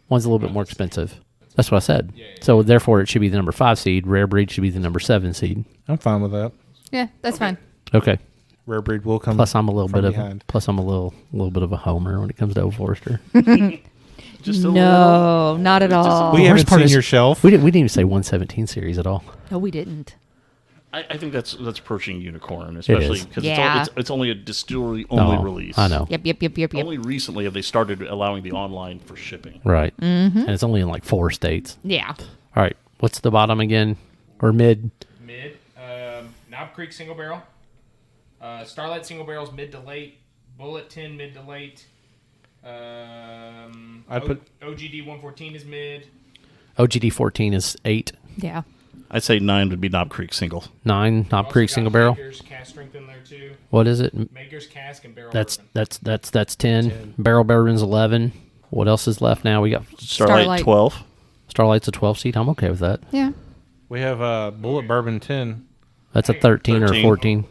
One's a little bit more expensive. That's what I said. So therefore, it should be the number 5 seed. Rare breed should be the number 7 seed. I'm fine with that. Yeah, that's fine. Okay. Rare breed will come. Plus, I'm a little from bit of behind. a little bit of a homer when it comes to Old Forester. Just a little. No, not at all. We Worst haven't part seen is- your shelf. We didn't even say 117 series at all. No, we didn't. I think that's approaching unicorn, especially is. because Yeah. it's only a distillery only Oh, release. I know. Yep. Only recently have they started allowing the online for shipping. Right. And it's only in like 4 states. Yeah. All right. What's the bottom again? Or mid? Mid, Knob Creek Single Barrel, Starlight Single Barrel's mid to late, Bullet 10 mid to late, I'd put- OGD 114 is mid. OGD 14 is 8. Yeah. I'd say 9 would be Knob Creek single. 9. Knob Also Creek got single barrel. Maker's Cask Strength in there too. What is it? Maker's Cask and Barrel That's Bourbon. that's 10. Barrel bourbon's 11. What else is left now? We got Starlight 12. Starlight's a 12 seed. I'm okay with that. Yeah. We have Bullet Bourbon 10. That's a 13 or 13. 14.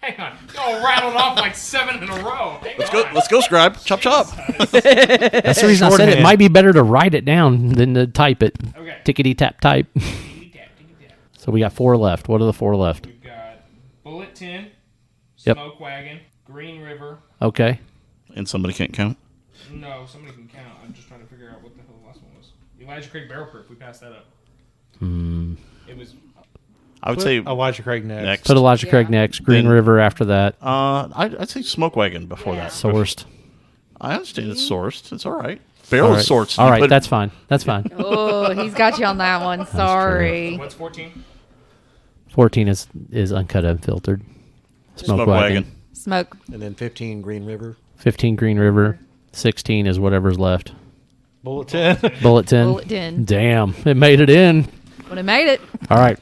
Hang on, y'all rattled off like 7 in a row. Let's go, scribe. Chop chop. That's the reason I said it Shorthand. might be better to write it down than to type it. Okay. Tickety tap type. Tap. So we got 4 left. What are the 4 left? We've got Bullet 10, Yep. Smoke Wagon, Green River. Okay. And somebody can't count. No, somebody can count. I'm just trying to figure out what the hell the last one was. Elijah Creek Barrel Proof. We passed that up. It was I would say Elijah Craig next. Put Elijah Craig next. Green Then- River after that. I'd say Smoke Wagon before that. Sourced. I understand it's sourced. It's all right. Barrel All right. is sourced. All You right. put- That's fine. That's fine. Oh, he's got you on that one. Sorry. what's 14? 14 is uncut, unfiltered. Smoke, wagon. Smoke. And then 15 Green River. 15 Green River. 16 is whatever's left. Bullet 10. Bullet 10. Bullet 10. Damn. It made it in. Would have made it. All right.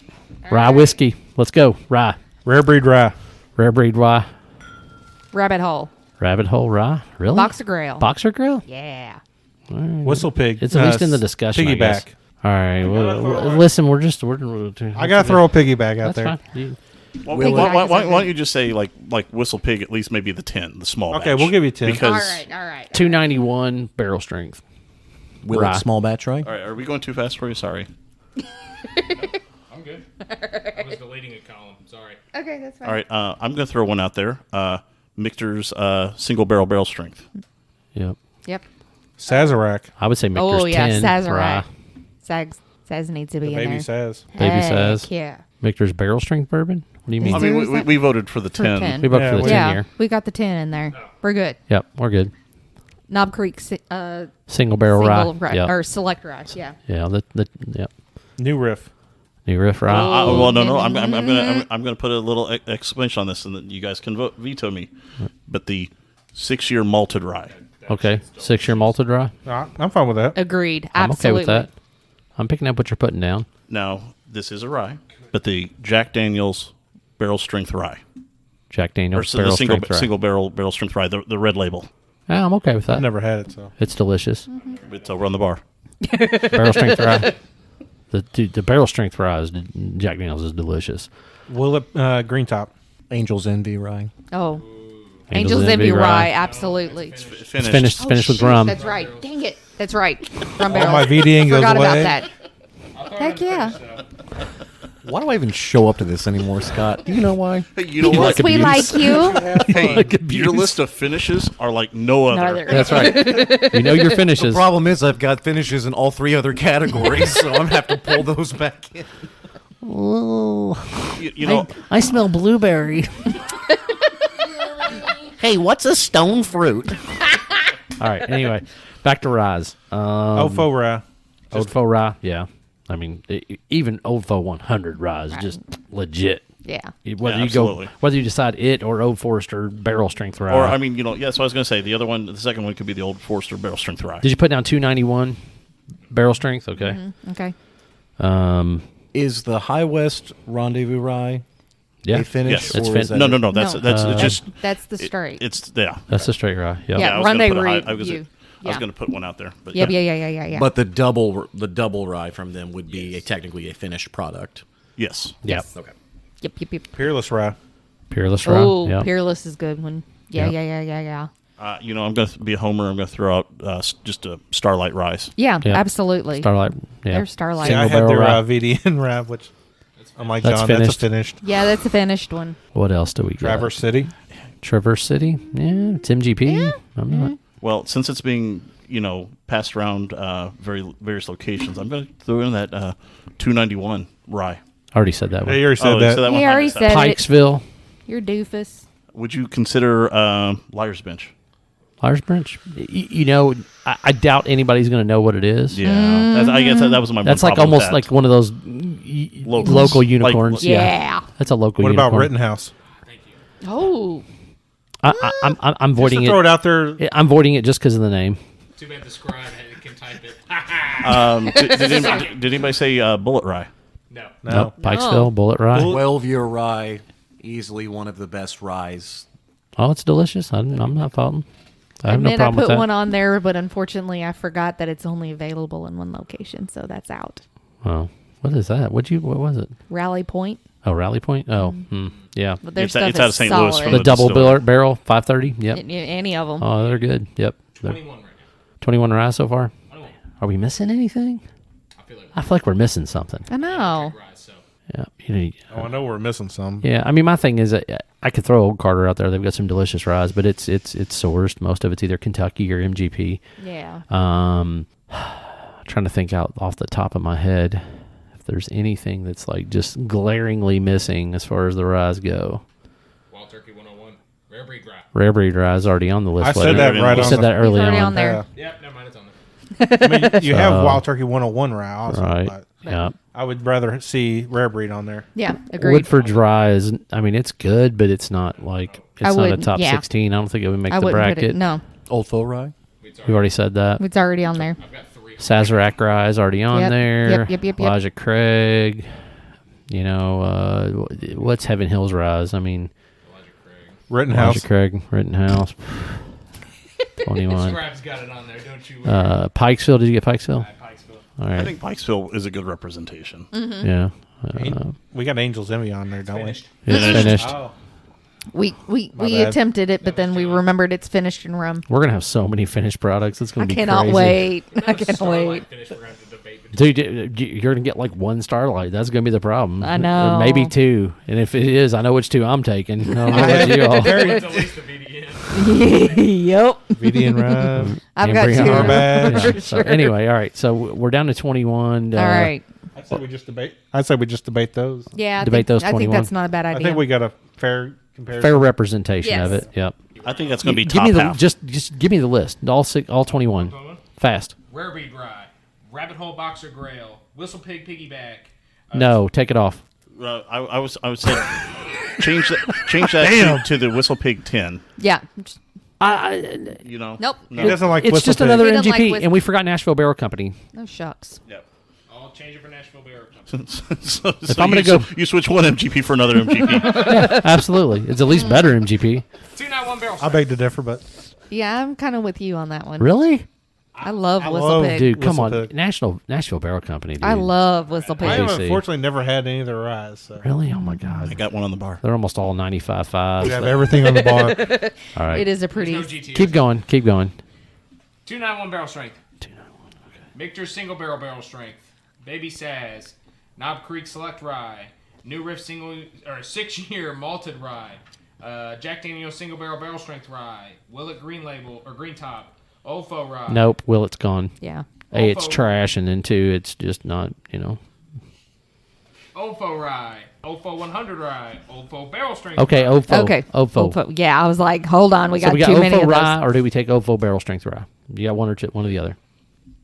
Rye whiskey. Let's go. Rye. Rare breed rye. Rare breed rye. Rabbit hole. Rabbit hole rye. Really? Boxer Grail. Boxer grill? Yeah. Whistle pig. It's at least in the discussion. I guess. Piggyback. All right. Well, listen, we're I gotta throw a piggyback out That's there. fine. You- Why don't you just say like Whistle Pig at least maybe the 10, the small Okay, batch. we'll give you 10. Because All right. 291 barrel strength. Will Rye. it small batch, right? all right, are we going too fast for you? Sorry. I'm good. I was deleting a column. Sorry. Okay, that's fine. All right, I'm going to throw one out there. Michter's single barrel strength. Yep. Yep. Sazerac. I would say Michter's Oh, yeah. 10. Sazerac. Rye. Saz needs to be The in baby there. Saz. Baby Heck Saz. Yeah. Michter's barrel strength bourbon? What do you mean? I mean, Is that- we voted for the For 10. 10. We voted Yeah, for the we- 10 Yeah, year. we got the 10 in there. We're good. Yep. We're good. Knob Creek Single barrel single rye. Yep. or select rye. Yeah. Yeah. Yep. New riff. New riff rye. Well, no. I'm gonna put a little exclamation on this, and then you guys can veto me. But the 6-year malted rye. Okay. 6-year malted rye. I'm fine with that. Agreed. I'm okay Absolutely. with that. I'm picking up what you're putting down. Now this is a rye, but the Jack Daniel's barrel strength rye, Jack or Daniel's the barrel single strength rye. single barrel strength rye, the red label. Yeah, I'm okay with that. I've never had it, so. It's delicious. It's over on the bar. Barrel strength rye. The barrel strength fry is Jack Daniel's is delicious. Will it green top? Angel's Envy rye. Oh, Angel's Envy rye. Absolutely. It's It's finished. finished with shoot, rum. That's right. Dang it. That's right. Rum All barrel. my VDing goes Forgot away. about that. Heck yeah. Why do I even show up to this anymore, Scott? Do you know why? Hey, you know what? Because we like you. Hey, your list of finishes are like no other. Another. That's right. You know your The finishes. problem is I've got finishes in all 3 other categories, so I'm going to have to pull those back in. You know, I smell blueberry. Hey, what's a stone fruit? All right. Anyway, back to Rise. Faux rye. Old Faux Rye. Yeah. I mean, even Old Faux 100 Rye is just legit. Yeah. Whether you absolutely. whether you decide it or Old Forester barrel strength rye. Or I mean, yeah. So I was going to say the second one could be the Old Forester barrel strength rye. Did you put down 291 barrel strength? Okay. Okay. Is the High West Rendezvous Rye Yeah. a finish? Yes. It's or fin- is that No, a- no, no. That's it's just That's the straight. it's That's a straight rye. Yep. Yeah. I was gonna put a Rendezvous. high- I was Yeah. going to put one out there, but Yeah. But the double rye from them would be technically a finished product. yes. Yep. Okay. Yep. Peerless rye. Peerless rye. Oh, Yep. Peerless is a good one. Yeah. Yep. I'm going to be a homer. I'm going to throw out just a Starlight Rise. Yeah, Yep. absolutely. Starlight. Yeah. There's Starlight. See, I Single had barrel their rye. VDN rye, which I'm like, That's John, that's a finished. finished. Yeah, that's a finished one. What else do we got? Traverse City. Traverse City. Yeah. It's MGP. I'm not. Well, since it's being passed around various locations, I'm going to throw in that 291 rye. I already said that Yeah, one. you already said you that. said that one? He I already missed that said one. it. Pikesville. You're doofus. Would you consider Liar's Bench? Liar's Bench. I doubt anybody's going to know what it is. Yeah, I guess that was my. That's one like problem with almost that. like one of those Locals. local unicorns. Yeah. That's a local What unicorn. about Rittenhouse? Oh. I'm voiding Just to throw it. it out there. I'm voiding it just because of the name. Too bad the scribe can type it. Did anybody say Bullet Rye? No. No. Nope. Pikesville, Bullet Rye. 12-year rye, easily one of the best ryes. Oh, it's delicious. I'm not faulting. I have no I problem put with that. one on there, but unfortunately I forgot that it's only available in one location, so that's out. Oh, what is that? What was it? Rally Point. Oh, Rally Point. Oh, yeah. But their It's stuff out of is St. Louis solid. from The the double distillery. barrel 530. Yep. Any of them. Oh, they're good. Yep. 21 right now. 21 rye so far. 21. Are we missing anything? I feel like we're missing something. I know. rise, so. Yeah. Oh, I know we're missing some. Yeah. I mean, my thing is that I could throw Old Carter out there. They've got some delicious ryes, but it's sourced. Most of it's either Kentucky or MGP. Yeah. Trying to think out off the top of my head if there's anything that's like just glaringly missing as far as the ryes go. Wild Turkey 101. Rare breed rye. Rare breed rye is already on the list. I said that right You on said the- that early It's already on. on there. Yep, never mind, it's on there. I mean, you have So- Wild Turkey 101 rye also, Right. but Yeah. I would rather see Rare Breed on there. Yeah. Agreed. Woodford's rye is, I mean, it's good, but it's not like, it's not a wouldn't- top yeah. 16. I don't think it would make I the wouldn't bracket. put it. No. Old faux rye? We've already said that. It's already on there. I've got 3. Sazerac rye is already on Yep. there. Yep. Elijah Craig. What's Heaven Hills Rise? I mean, Rittenhouse. Elijah Craig, Rittenhouse. 21. Scribe's got it on there, don't you? Pikesville. Did you get Pikesville? Pikesville. All I right. think Pikesville is a good representation. Yeah. We got Angel's Envy on there, don't Finished. It's finished. Oh. We bad. attempted it, but then we remembered it's finished in rum. We're gonna have so many finished products. It's I gonna be cannot crazy. wait. I That's can't Starlight wait. finish. We're going to have to debate between. Dude, you're gonna get like one Starlight. That's gonna be the problem. I know. Or maybe two. And if it is, I know which two I'm taking. I don't know about you all. It's at least the VDN. Yep. VDN rye. I've got Ambry two. Harbor. Bad. Yeah. For So sure. anyway, all right. So we're down to 21. All right. I'd say we just debate those. Yeah. Debate those I think 21. that's not a bad I idea. think we got a fair comparison. Fair representation of Yes. it. Yep. I think that's going to be Give top me the half. just give me the list. All 21. Fast. Rare breed rye. Rabbit Hole Boxer Grail. Whistle Pig Piggyback. No, take it off. I would say change that to the Whistle Pig 10. yeah. You know. Nope. He doesn't like It's Whistle just Pig. another He doesn't MGP, like and we forgot Nashville Barrel Company. No shucks. Yep. I'll change it for Nashville Bear Company. so I'm gonna you, go- you switch one MGP for another MGP. Absolutely, it's at least better MGP. 291 barrel I strength. beg to differ, but Yeah, I'm kind of with you on that one. Really, I love Whistle love- Pig. dude? Come Whistle on, Pig. Nashville Barrel Company. Dude. I love Whistle Pig. I have ABC. unfortunately never had any of their ryes. So. Really? Oh my I God, got one on the bar. they're almost all 95.5. We have everything on the bar. All right, It is a There's pretty. no GT. keep going. 291 barrel strength. Michter single barrel strength. Baby Saz. Knob Creek Select Rye. New Riff 6-year malted rye. Jack Daniel's single barrel strength rye. Willet Green Label or Green Top. Ofo rye. Nope. Will it's gone. Yeah. A, it's Ofo. trash, and then two, it's just not. Ofo rye. Old Foe 100 rye, Old Foe barrel strength. Okay, rye. Ofo. Okay. Ofo. Yeah, I was like, hold on, we So got we got too many Ofo of rye, those. or do we take Ofo barrel strength rye? You got one or the other?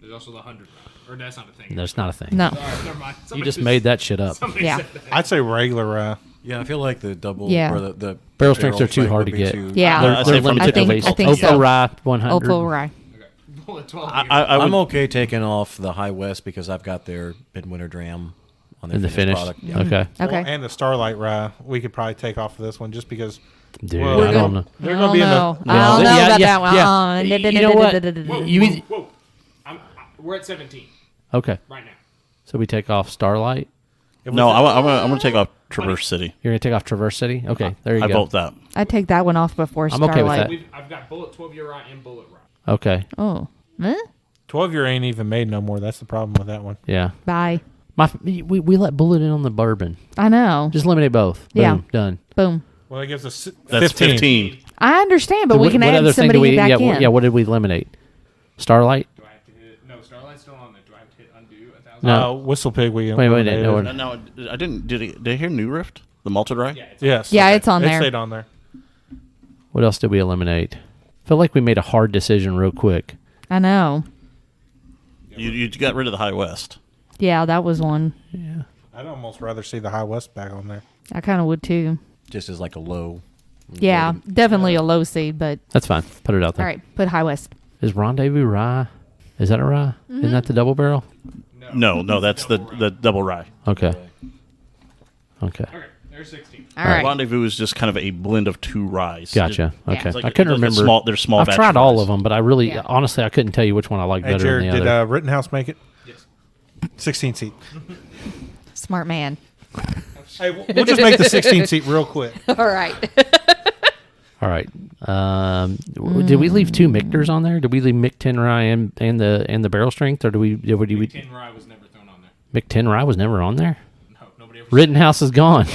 There's also the 100 rye. Or that's not a thing. That's not a thing. No. All right, never mind. You just made that shit up. Somebody Yeah. said that. I'd say regular. Yeah, I feel like the double Yeah. or the Barrel strengths are too strength hard would to be get. too- Yeah. They're, I they're think- limited I think- release. I think Ofo so. rye 100. Opal rye. Okay. Bullet 12. I would, I'm okay taking off the High West because I've got their midwinter dram on their In the finished finish. product. Yeah. Okay. Okay. And the Starlight Rye, we could probably take off of this one just because Dude, Well, I don't know. they're going to be in the. I don't know Yeah, about yeah, that one. yeah. You know what? Whoa, You whoa, either- whoa. We're at 17 Okay. right now. So we take off Starlight. no, I'm gonna take off Traverse City. You're going to take off Traverse City? Okay. There you I go. vote that. I take that one off before I'm okay with Starlight. that. I've got Bullet 12-year rye and Bullet rye. Okay. Oh. Huh? 12-year ain't even made no more. That's the problem with that one. Yeah. Bye. We let Bullet in on the bourbon. I know. Just eliminate both. Boom. Yeah. Done. Boom. Well, it gives us That's 15. I understand, but So we what- can what add other thing somebody do we, back yeah, in. Yeah, what did we eliminate? Starlight? Do I have to hit? No, Starlight's still on there. Do I have to hit undo 1,000? No. Whistle Pig. We Wait, eliminated. no. No, I didn't. Did I hear New Rift? The malted rye? Yeah, it's Yes. Yeah, it's on It there. stayed on there. What else did we eliminate? Felt like we made a hard decision real quick. I know. You got rid of the High West. Yeah, that was one. Yeah. I'd almost rather see the High West back on there. I kind of would too. Just as like a low. Yeah, definitely a low seed, but That's fine. Put it out all there. right, put High West. Is Rendezvous rye? Is that a rye? Isn't that the double barrel? No, that's the double rye. Okay. Okay. Okay, there's 16. All right. Rendezvous is just kind of a blend of two ryes. Gotcha. Yeah. Okay. It's like- I couldn't it's like remember. small- they're small I've batch tried all fries. of them, but I really, Yeah. honestly, I couldn't tell you which one I liked Hey, better Jared, than the did other. Rittenhouse make it? Yes. 16 seat. Smart man. Hey, we'll just make the 16 seat real quick. All right. All right. Did we leave two Mictors on there? Did we leave Mick 10 rye and the barrel strength, or did we 10 rye was never thrown on there. Mick 10 rye was never on there? No, nobody ever. Rittenhouse is gone.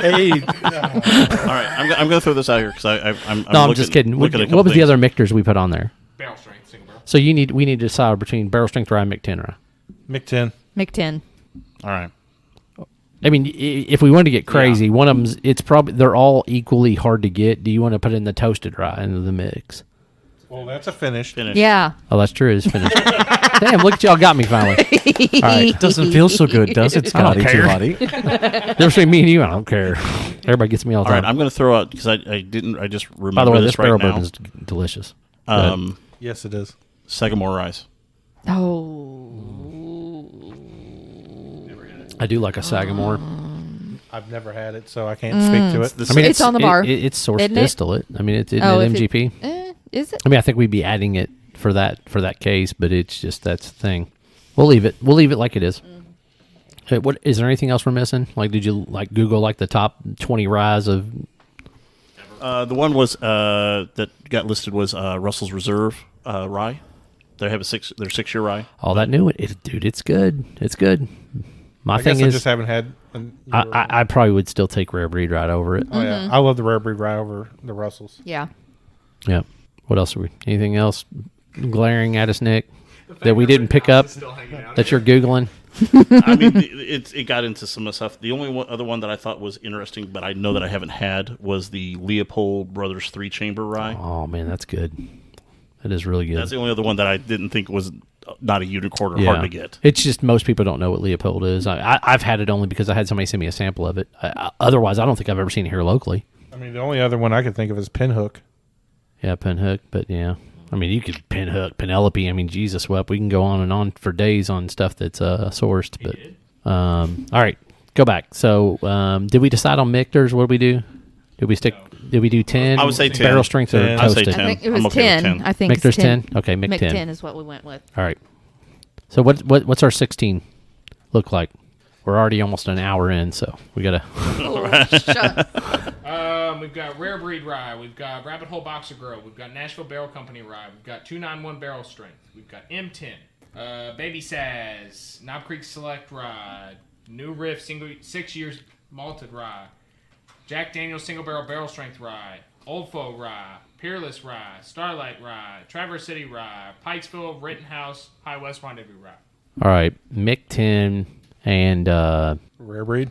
Hey, All right, I'm going to throw this out here because I'm No, I'm just kidding. looking at a What was the couple other Mictors we put on there? Barrel strength, single barrel. So we need to decide between barrel strength rye and Mick 10 rye. Mick 10. Mick 10. things. All right. I mean, if we want to get crazy, one of them's they're all equally hard to get. Do you want to put in the toasted rye into the mix? Well, that's a finish. Yeah. Oh, that's true. It's finished. Damn, look at y'all got me finally. All right. Doesn't feel so good, does it, I don't Scotty? care. Buddy? Difference between me and you, I don't care. Everybody gets me all the All right, time. I'm going to throw out because I just remember By the way, this this right barrel now. bourbon is delicious. Go ahead. Yes, it is. Sagamore rice. Oh. I do like a Sagamore. I've never had it, so I can't speak to it. I mean, It's on the bar, it's sourced isn't it? distillate. I mean, it's Oh, an if it- MGP. Is it? I mean, I think we'd be adding it for that case, but it's just that's the thing. We'll leave it. We'll leave it like it is. Hey, what is there anything else we're missing? Like, did you Google the top 20 ryes of? The one was that got listed was Russell's Reserve rye. They have their 6-year rye. All that new dude. It's good. It's good. My I guess thing I is, just haven't had. I probably would still take Rare Breed right over it. Oh, yeah. I love the Rare Breed Rye over the Russells. Yeah. Yeah. What else are we? Anything else glaring at us, Nick, that we didn't pick up Still hanging out. that you're googling? I mean, it got into some of the stuff. The only other one that I thought was interesting, but I know that I haven't had, was the Leopold Brothers 3-chamber rye. Oh man, that's good. That is really good. That's the only other one that I didn't think was not a unicorn or hard to get. It's just most people don't know what Leopold is. I've had it only because I had somebody send me a sample of it. Otherwise, I don't think I've ever seen it here locally. I mean, the only other one I could think of is Pinhook. Yeah, Pinhook, but yeah. I mean, you could Pinhook, Penelope. I mean, Jesus, we can go on and on for days on stuff that's sourced. But all right, go back. So, did we decide on Mictors? What did we do? Did we stick? Did we do 10? I would say 10. Barrel strength or 10. I would say toasted? 10. I think it was I'm okay with 10. 10. I think Mictors it's 10. 10. Okay, Mick 10. 10 is what we went with. All right. So what's our 16 look like? We're already almost an hour in, so we gotta. Oh, shut. We've got Rare Breed Rye. We've got Rabbit Hole Boxer Grow. We've got Nashville Barrel Company Rye. We've got 291 Barrel Strength. We've got M10. Baby Saz. Knob Creek Select Rye. New Riff 6 years malted rye. Jack Daniel's Single Barrel Strength Rye. Old Foe Rye. Peerless Rye. Starlight Rye. Traverse City Rye. Pikesville Rittenhouse High West Rendezvous Rye. All right, Mick 10. And Rare breed.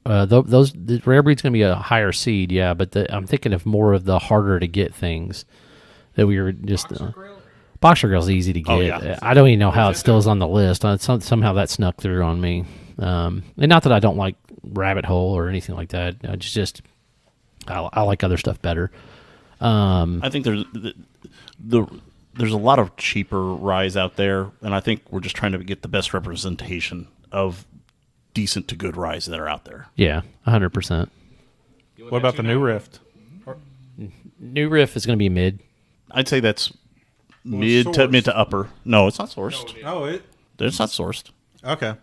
the rare breed's going to be a higher seed, yeah. But I'm thinking of more of the harder to get things that we were just. Boxer Grill's easy to get. Oh, yeah. I don't even know how it still is on the list. Somehow that snuck through on me. And not that I don't like Rabbit Hole or anything like that. I like other stuff better. I think there's a lot of cheaper ryes out there, and I think we're just trying to get the best representation of decent to good ryes that are out there. Yeah, 100%. What about the new Rift? New Riff is going to be mid. I'd say that's sourced. mid to upper. No, it's not sourced. It's not sourced. Okay.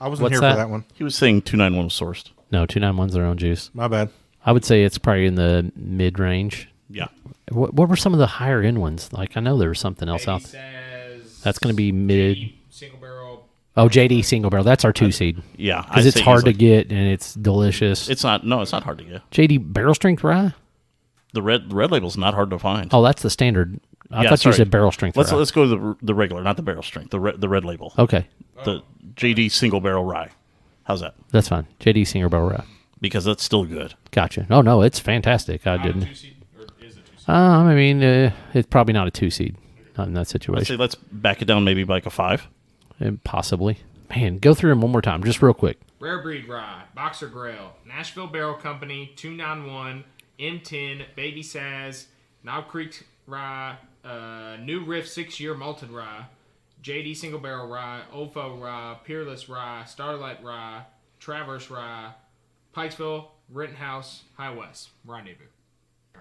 I wasn't What's here that? for that one. He was saying 291 was sourced. No, 291's their own juice. My bad. I would say it's probably in the mid range. Yeah. What were some of the higher end ones? Like I know there was something else out there. That's going to be mid. Single barrel. Oh, JD single barrel. That's our 2 seed. Yeah. Because it's hard to get and it's delicious. It's not hard to get. JD barrel strength rye? The red label's not hard to find. Oh, that's the standard. I Yeah, thought you sorry. said barrel strength rye. Let's go to the regular, not the barrel strength. The red label. Okay, The JD single barrel rye. How's that? that's fine. JD single barrel rye. Because that's still good. Gotcha. Oh, no, it's fantastic. I didn't. 2 seed, or is it 2 seed? I mean, it's probably not a 2 seed. Not in that I'd say situation. let's back it down maybe by like a 5. Possibly. Man, go through them one more time, just real quick. Rare breed rye, Boxer Grail, Nashville Barrel Company, 291, M10, Baby Saz, Knob Creek Rye, New Riff 6-year malted rye, JD Single Barrel Rye, Ofo Rye, Peerless Rye, Starlight Rye, Traverse Rye, Pikesville, Rittenhouse, High West, Rendezvous.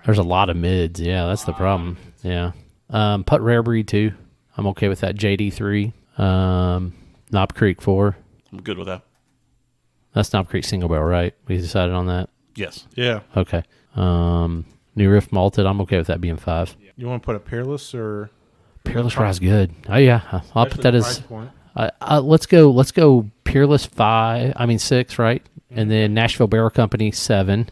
There's a lot of mids. Yeah, that's the problem. Yeah. Putt Rare Breed 2. I'm okay with that. JD 3. Knob Creek 4. I'm good with that. That's Knob Creek single barrel, right? We decided on that? Yes. Yeah. Okay. New Riff Malted. I'm okay with that being 5. You want to put a Peerless or Peerless Rye's good. Oh, yeah. I'll put that price as... point? Let's go Peerless 6, right? And then Nashville Barrel Company 7.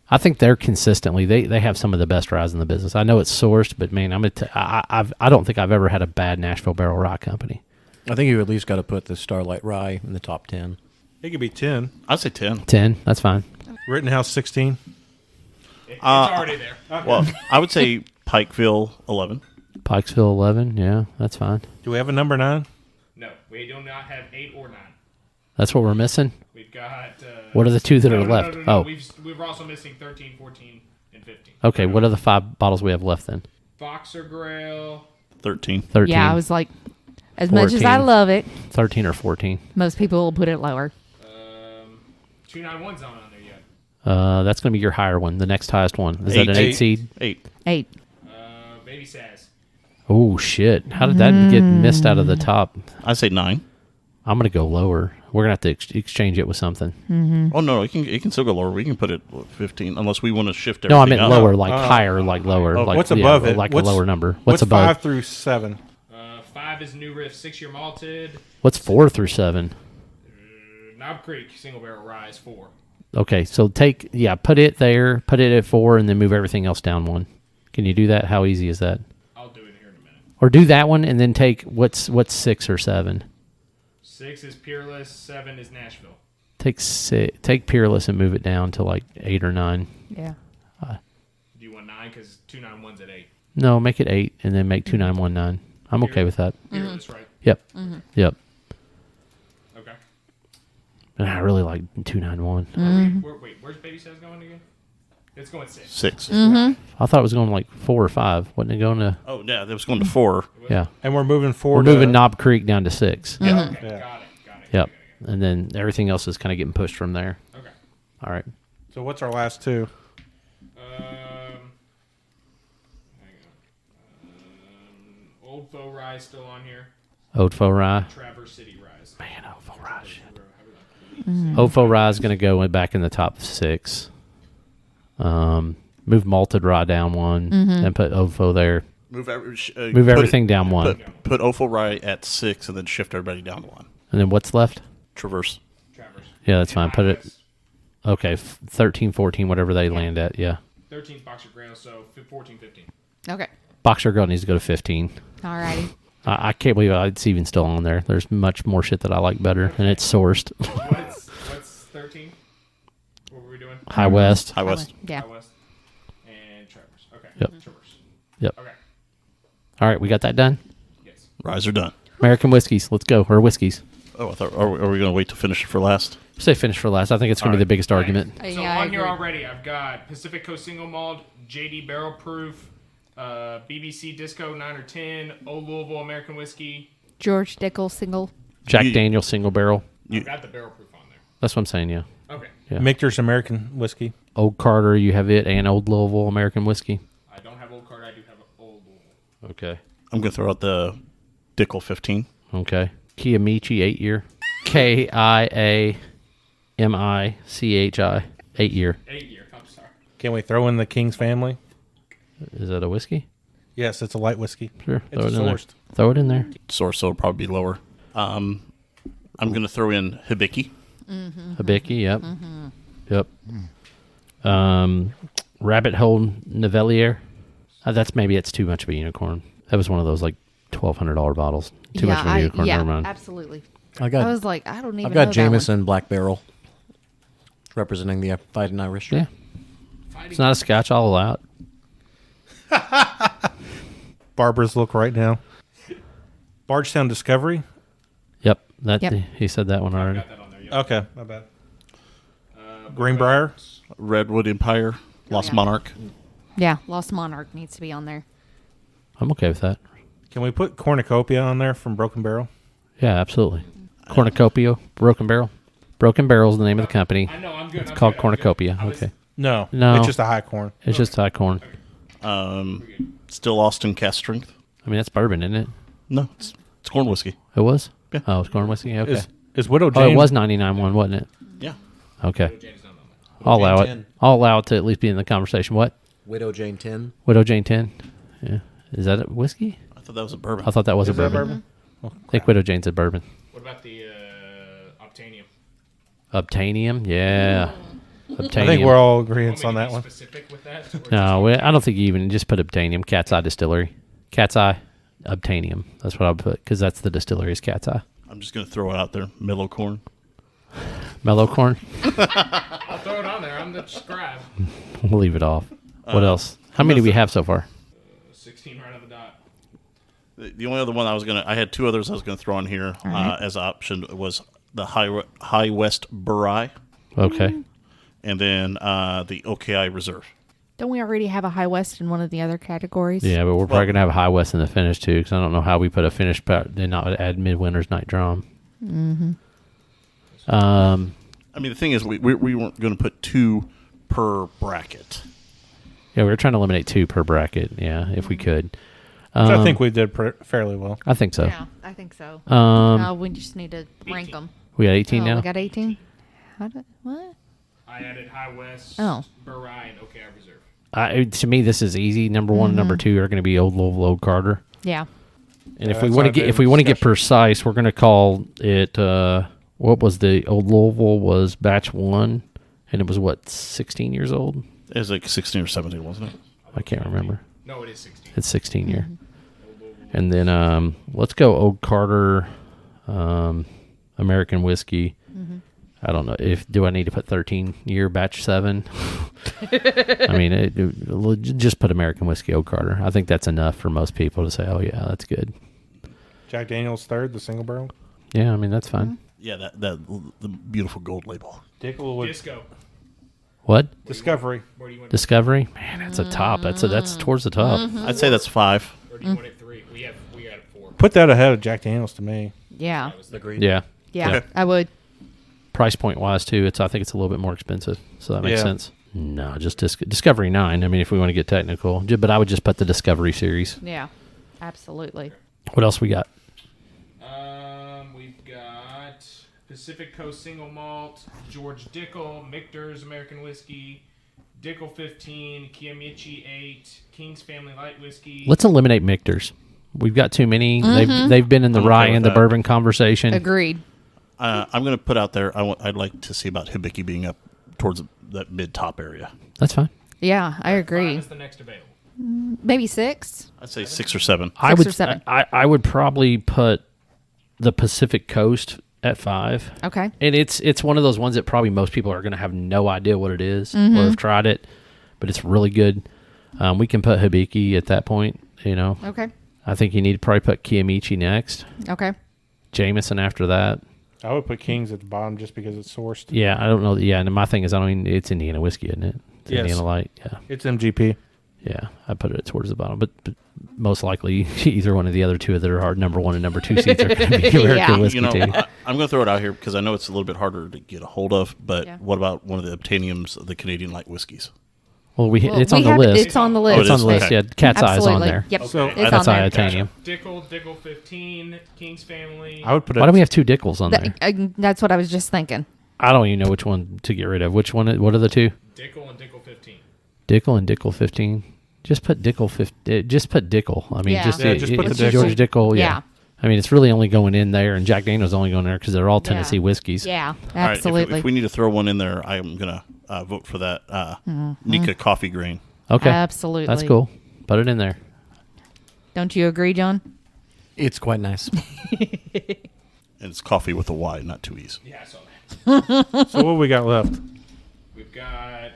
I think they're consistently they have some of the best ryes in the business. I know it's sourced, but man, I don't think I've ever had a bad Nashville Barrel Rye Company. I think you at least got to put the Starlight Rye in the top 10. It could be 10. I'd say 10. 10, that's fine. Rittenhouse 16. It's already there. Well, I would say Pikeville 11. Pikesville 11, yeah, that's fine. Do we have a number 9? No, we do not have 8 or 9. That's what we're missing. We've got... What are the 2 that are left? No. Oh, We're also missing 13, 14, and 15. okay. What are the 5 bottles we have left then? Boxer Grail. 13. 13. Yeah, I was like, as much as I 14. love it, 13 or 14. most people will put it lower. 291's not on there yet. That's going to be your higher one. The next highest one. Is that an 8 seed? 8. 8. Baby Saz. Oh shit! How did that get missed out of the top? I'd say 9. I'm going to go lower. We're going to have to exchange it with something. Oh, no, it can still go lower. We can put it 15 unless we want to shift No, everything I meant up. lower, like higher, like lower. Like, what's above it? Like What's- a lower number. What's above? 5 through 7? 5 is New Riff 6-year malted. What's 4 through 7? Knob Creek Single Barrel Rye is 4. Okay, so put it there, put it at 4, and then move everything else down 1. Can you do that? How easy is that? I'll do it here in a minute. Or do that one and then take what's 6 or 7? 6 is Peerless. 7 is Nashville. Take Peerless and move it down to like 8 or 9. Yeah. Do you want 9? Because 291's at 8. No, make it 8 and then make 2919. I'm okay with that. Peerless, right? Yep. Yep. Okay. And I really like 291. Wait, where's Baby Saz going again? It's going 6. 6. I thought it was going like 4 or 5. Wasn't it going to? Oh, yeah, that was going to 4. Yeah. And we're moving We're forward. moving Knob Creek down to 6. Okay, Yeah. got it. Yep. And then everything else is kind of getting pushed from there. Okay. All right. So what's our last 2? Hang on. Old Faux Rye still on here. Oatfo Rye. Traverse City Rise. Man, Oatfo Rye. Shit. Oatfo Rye is going to go back in the top 6. Move Malted Rye down 1 and put Oatfo there. Move Everything down 1. Put Ofo Rye at 6 and then shift everybody down to 1. And then what's left? Traverse. Traverse. Yeah, that's fine. High Put it. West. Okay, 13, 14, whatever they land at. Yeah. 13's Boxer Grail, so 14, 15. Okay. Boxer Girl needs to go to 15. Alrighty. I can't believe it's even still on there. There's much more shit that I like better, and it's sourced. What's 13? What were we doing? High West. High West. Yeah. High West. And Traverse. Okay. Yep. Traverse. Yep. Okay. All right, we got that done. Yes. Rise are done. American whiskeys. Let's go. Or whiskeys. Oh, I thought, are we going to wait to finish it for last? Say finish for last. I think it's going to be the biggest argument. So Yeah, I on here agree. already, I've got Pacific Coast Single Malt, JD Barrel Proof, BBC Disco 9 or 10, Old Louisville American Whiskey. George Dickel single. Jack You- Daniel single barrel. I've got the barrel proof on there. That's what I'm saying, yeah. Okay. Yeah. Michter's American whiskey. Old Carter, you have it, and Old Louisville American whiskey. I don't have Old Card. I do have Old Louisville. Okay. I'm going to throw out the Dickel 15. Okay. Kiamichi 8-year. KIAMICHI 8-year. 8 year. I'm sorry. Can we throw in the King's Family? Is that a whiskey? Yes, it's a light whiskey. Sure. It's Throw it in there. sourced. Throw it in there. Source, so it'll probably be lower. I'm going to throw in Hibiki. Hibiki, yep. Yep. Rabbit Hole Nivelier. That's maybe it's too much of a unicorn. That was one of those like $1,200 bottles. Too much of a unicorn. Yeah, Never mind. absolutely. I I got was like, I don't even I've know got that one. Jameson Black Barrel representing the Fighting Irish. Yeah. It's not a scotch. I'll allow it. Barbara's look right now. Bardstown Discovery. Yep. That Yep. He said that one already. Got that on there. Yep. Okay, my bad. Greenbrier. Redwood Empire. Lost yeah. Monarch. Yeah, Lost Monarch needs to be on there. I'm okay with that. Can we put Cornucopia on there from Broken Barrel? Yeah, absolutely. Cornucopia, Broken Barrel. Broken Barrel is the name of the company. I know. I'm good. It's called Cornucopia. Okay. No. No. It's just a high corn. It's just high corn. Still Austin Cast Strength. I mean, that's bourbon, isn't it? No, it's corn whiskey. It was? Yeah. Oh, it's corn whiskey? Okay. Is Widow Oh, Jane? it was 99.1, wasn't it? Yeah. Okay. I'll allow it. 10. I'll allow it to at least be in the conversation. What? Widow Jane 10. Widow Jane 10? Yeah. Is that a whiskey? I thought that was a bourbon. I thought that was Is a that bourbon. bourbon? I think Widow Jane's a bourbon. What about the Obtanium? Obtanium? Yeah. Obtanium. I think we're all agreeing Want me on to that be one. Specific with that? Or No, I don't think you even just put Obtanium. Cat's Eye Distillery. Cat's Eye Obtanium. That's what I would put because that's the distillery is Cat's Eye. I'm just going to throw it out there. Mellow corn. Mellow corn? I'll throw it on there. I'm the scribe. We'll leave it off. What else? How many do we have so far? 16 right on the dot. The only other one I had two others I was going to throw on here as an option was the High West Burai Okay. and then the OKI Reserve. Don't we already have a High West in one of the other categories? Yeah, but we're probably going to have a High West in the finish, too, because I don't know how we put a finish, then not add Midwinter's Night Drum. Mm-hmm. I mean, the thing is, we weren't going to put two per bracket. Yeah, we were trying to eliminate two per bracket, yeah, if we could. Which I think we did fairly well. I think so. Yeah, I think so. We just need to rank them. We got 18 Oh, now? we got 18? What? I added High West, Oh. Burai, and OKI Reserve. To me, this is easy. Number one and number two are going to be Old Louisville, Old Carter. Yeah. And Yeah, if we that's want to not get a if we want to get discussion. precise, we're going to call it what was the Old Louisville was batch 1 and it was what 16 years old? It was like 16 or 17, wasn't it? I can't remember. No, it is 16. It's 16 year. And then let's go Old Carter American whiskey. I don't know do I need to put 13 year batch 7? I mean, just put American whiskey Old Carter. I think that's enough for most people to say, "Oh yeah, that's good." Jack Daniel's third, the single barrel. Yeah, I mean that's fine. Yeah, the beautiful gold label. Dickel would Disco. What? Discovery. Where do you want it? Discovery? Man, that's a top. That's towards the top. I'd say that's 5. Or do you want it 3? We got it 4. Put that ahead of Jack Daniels to me. Yeah. Agreed. Yeah. Yeah, Yeah. I would. Price point wise too, I think it's a little bit more expensive, so that makes Yeah. sense. No, just Discovery 9. I mean, if we want to get technical, but I would just put the Discovery series. Yeah, absolutely. What else we got? We've got Pacific Coast Single Malt, George Dickel, Michter's American Whiskey, Dickel 15, Kiamichi 8, King's Family Light Whiskey. Let's eliminate Michter's. We've got too many. They've been in the I'm okay rye with and the that. bourbon conversation. Agreed. I'm going to put out there, I'd like to see about Hibiki being up towards that mid-top area. That's fine. Yeah, I 5 agree. is the next available. Maybe 6. I'd say 6 or 7. I 6 would or 7. I would probably put the Pacific Coast at 5. Okay. And it's one of those ones that probably most people are going to have no idea what it is or have tried it, but it's really good. We can put Hibiki at that point, Okay. I think you need to probably put Kiamichi next. Okay. Jameson after that. I would put Kings at the bottom just because it's sourced. Yeah, I don't know. Yeah, and my thing is, it's Indiana whiskey, isn't it? It's Yes. Indiana Light. Yeah. It's MGP. Yeah, I put it towards the bottom, but most likely either one of the other two that are hard number 1 and number 2 seeds are going to be American Yeah. whiskey too. I'm going to throw it out here because I know it's a little bit harder to get a hold of, but Yeah. what about one of the Obtainiums of the Canadian light whiskeys? Well, it's we on the have- list. It's on the list. Oh, It's on the list. Okay. Yeah, Cat's Eye's on Absolutely. there. Yep. So- it's That's on there. Titanium. Dickel 15, King's Family. I would put Why don't we have 2 Dickels on there? That's what I was just thinking. I don't even know which one to get rid of. Which one? What are the 2? Dickel and Dickel 15. Dickel and Dickel 15. Just put Dickel 15. Just put Dickel. I mean, Yeah. just Yeah, just put the Dickel. George Dickel. Yeah. Yeah. I mean, it's really only going in there, and Jack Daniel's only going there because they're all Tennessee Yeah. whiskeys. Yeah, All right, absolutely. if we need to throw one in there, I'm going to vote for that Nika coffee grain. Okay. Absolutely. That's cool. Put it in there. Don't you agree, John? It's quite nice. And it's coffee with a Y, not 2 E's. Yeah, I saw that. So what we got left? We've got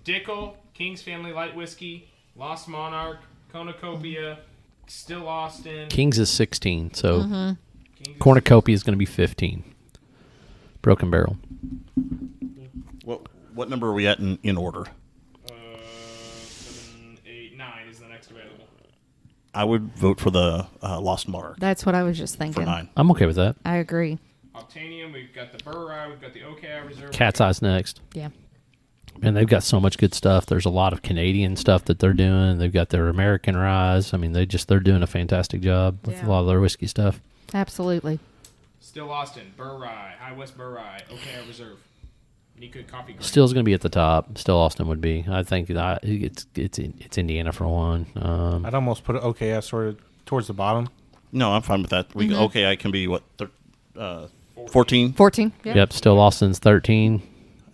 Dickel, King's Family Light Whiskey, Lost Monarch, Cornucopia, Still Austin. Kings is 16, so King's Cornucopia is going to be 15. Broken Barrel. What number are we at in order? 7, 8, 9 is the next available. I would vote for the Lost Monarch That's what I was just for thinking. 9. I'm okay with that. I agree. Obtainium, we've got the Burr Rye, we've got the OKI Reserve. Cat's Eye's next. Yeah. And they've got so much good stuff. There's a lot of Canadian stuff that they're doing. They've got their American ryes. I mean, they're doing a fantastic job with Yeah. a lot of their whiskey stuff. Absolutely. Still Austin, Burr Rye, High West Burr Rye, OKI Reserve. Nika Coffee Grain. Still's going to be at the top. Still Austin would be. I think that it's Indiana for one. I'd almost put OKS sort of towards the bottom. No, I'm fine with that. Okay, I can be, 14? 14. Yeah. Yep, Still Austin's 13.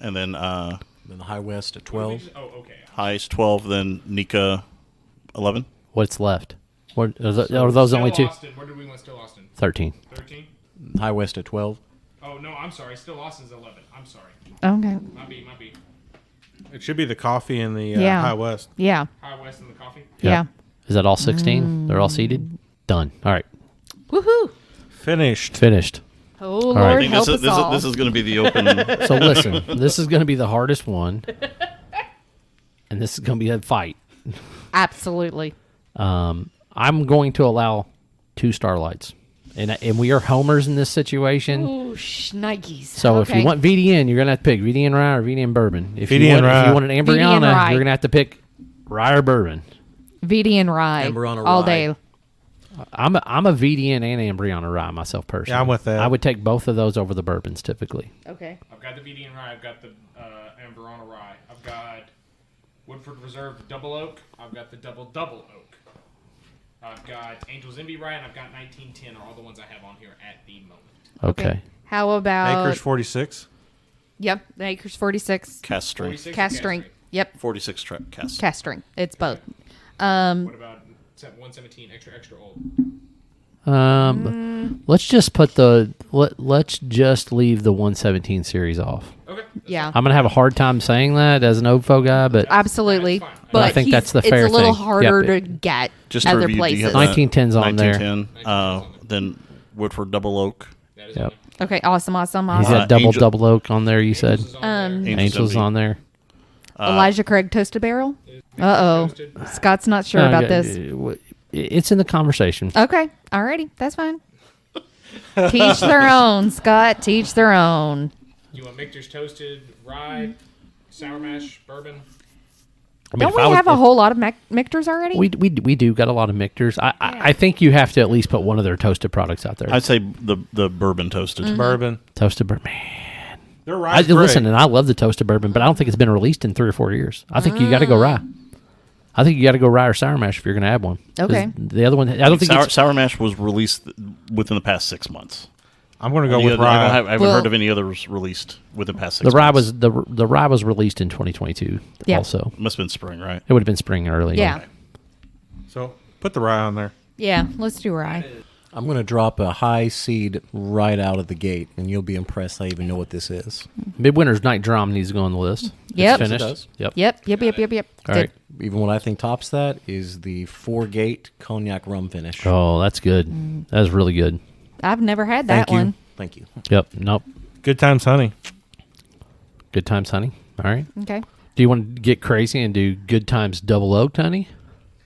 And then Then the High West at 12. Oh, okay. highest 12, then Nika 11. What's left? What are those Still only 2? Austin. Where did we want Still Austin? 13. 13? High West at 12. Oh, no, I'm sorry. Still Austin's 11. I'm sorry. Okay. Might be. It should be the coffee and the Yeah. High West. Yeah. High West and the coffee. Yeah. Is that all 16? They're all seated? Done. All right. Woohoo. Finished. Finished. Oh, Lord, right. I think help this us is, all. this is going to be the open. So listen, this is going to be the hardest one. And this is going to be a fight. Absolutely. I'm going to allow 2 Starlights. And we are homers in this situation. Ooh, Nikes. So if you want VDN, you're going to have to pick VDN rye or VDN bourbon. If you VDN want, rye. if you want an VDN Ambriana, rye. you're going to have to pick rye or bourbon. VD and rye Amber on a all rye. day. I'm a VDN and Ambriana rye myself personally. Yeah, I'm with that. I would take both of those over the bourbons typically. Okay. I've got the VD and Rye. I've got the Amberana Rye. I've got Woodford Reserve Double Oak. I've got the Double Oak. I've got Angel's Envy Rye, and I've got 1910 are all the ones I have on here at the moment. Okay. How about Acres 46. Yep, the Acres 46 Cast string. 46 cast and string. Yep, 46 cast. cast string. It's both. What about 117 extra old? Let's just let's just leave the 117 series off. Okay. Yeah. I'm gonna have a hard time saying that as an OFO guy, but Absolutely. That's fine. But I think that's the it's fair a little thing. harder Yep. to get Just to other review, do you have places. that? 1910's on there. 1910. Then Woodford Double Oak. That is Yep. on there. Okay, awesome. He's Awesome. got double Angel- double oak on there. You said Angels is on there. Angel's Envy. on there. Elijah Craig Toasted Barrel. Uh Toasted. oh. Scott's not sure about this. It's in the conversation. Okay. Alrighty. That's fine. Teach their own, Scott. Teach their own. You want Michter's Toasted Rye, Sour Mash, Bourbon? I mean, Don't if we I was- have a if- whole lot of Mictors already? We do got a lot of Mictors. I think you have to at least put one of their toasted products out there. I'd say the bourbon toasted. Bourbon. Toasted bourbon. Man. They're right. Listen, and I love the toasted bourbon, but I don't think it's been released in 3 or 4 years. I think you got to go rye. I think you got to go rye or sour mash if you're going to add one. 'Cause Okay. The other one, I don't think it's, Sour Mash was released within the past 6 months. I'm going to go Any with other- I rye. haven't Well- heard of any others released within the past 6 the rye months. was the rye was released in 2022. Yeah. Also, Must have been spring, right? it would have been spring early. Yeah. So put the rye on there. Yeah, let's do rye. I'm going to drop a high seed right out of the gate, and you'll be impressed I even know what this is. Midwinter's Night Drum needs to go on the list. Yep. It's Yes, it finished. does. Yep. Yep. All Good. right. Even what I think tops that is the 4-gate cognac rum finish. Oh, that's good. That's really good. I've never had that Thank you. one. Thank you. Yep. Nope. Good times, honey. Good times, honey. All right. Okay. Do you want to get crazy and do Good Times Double Oaked, honey?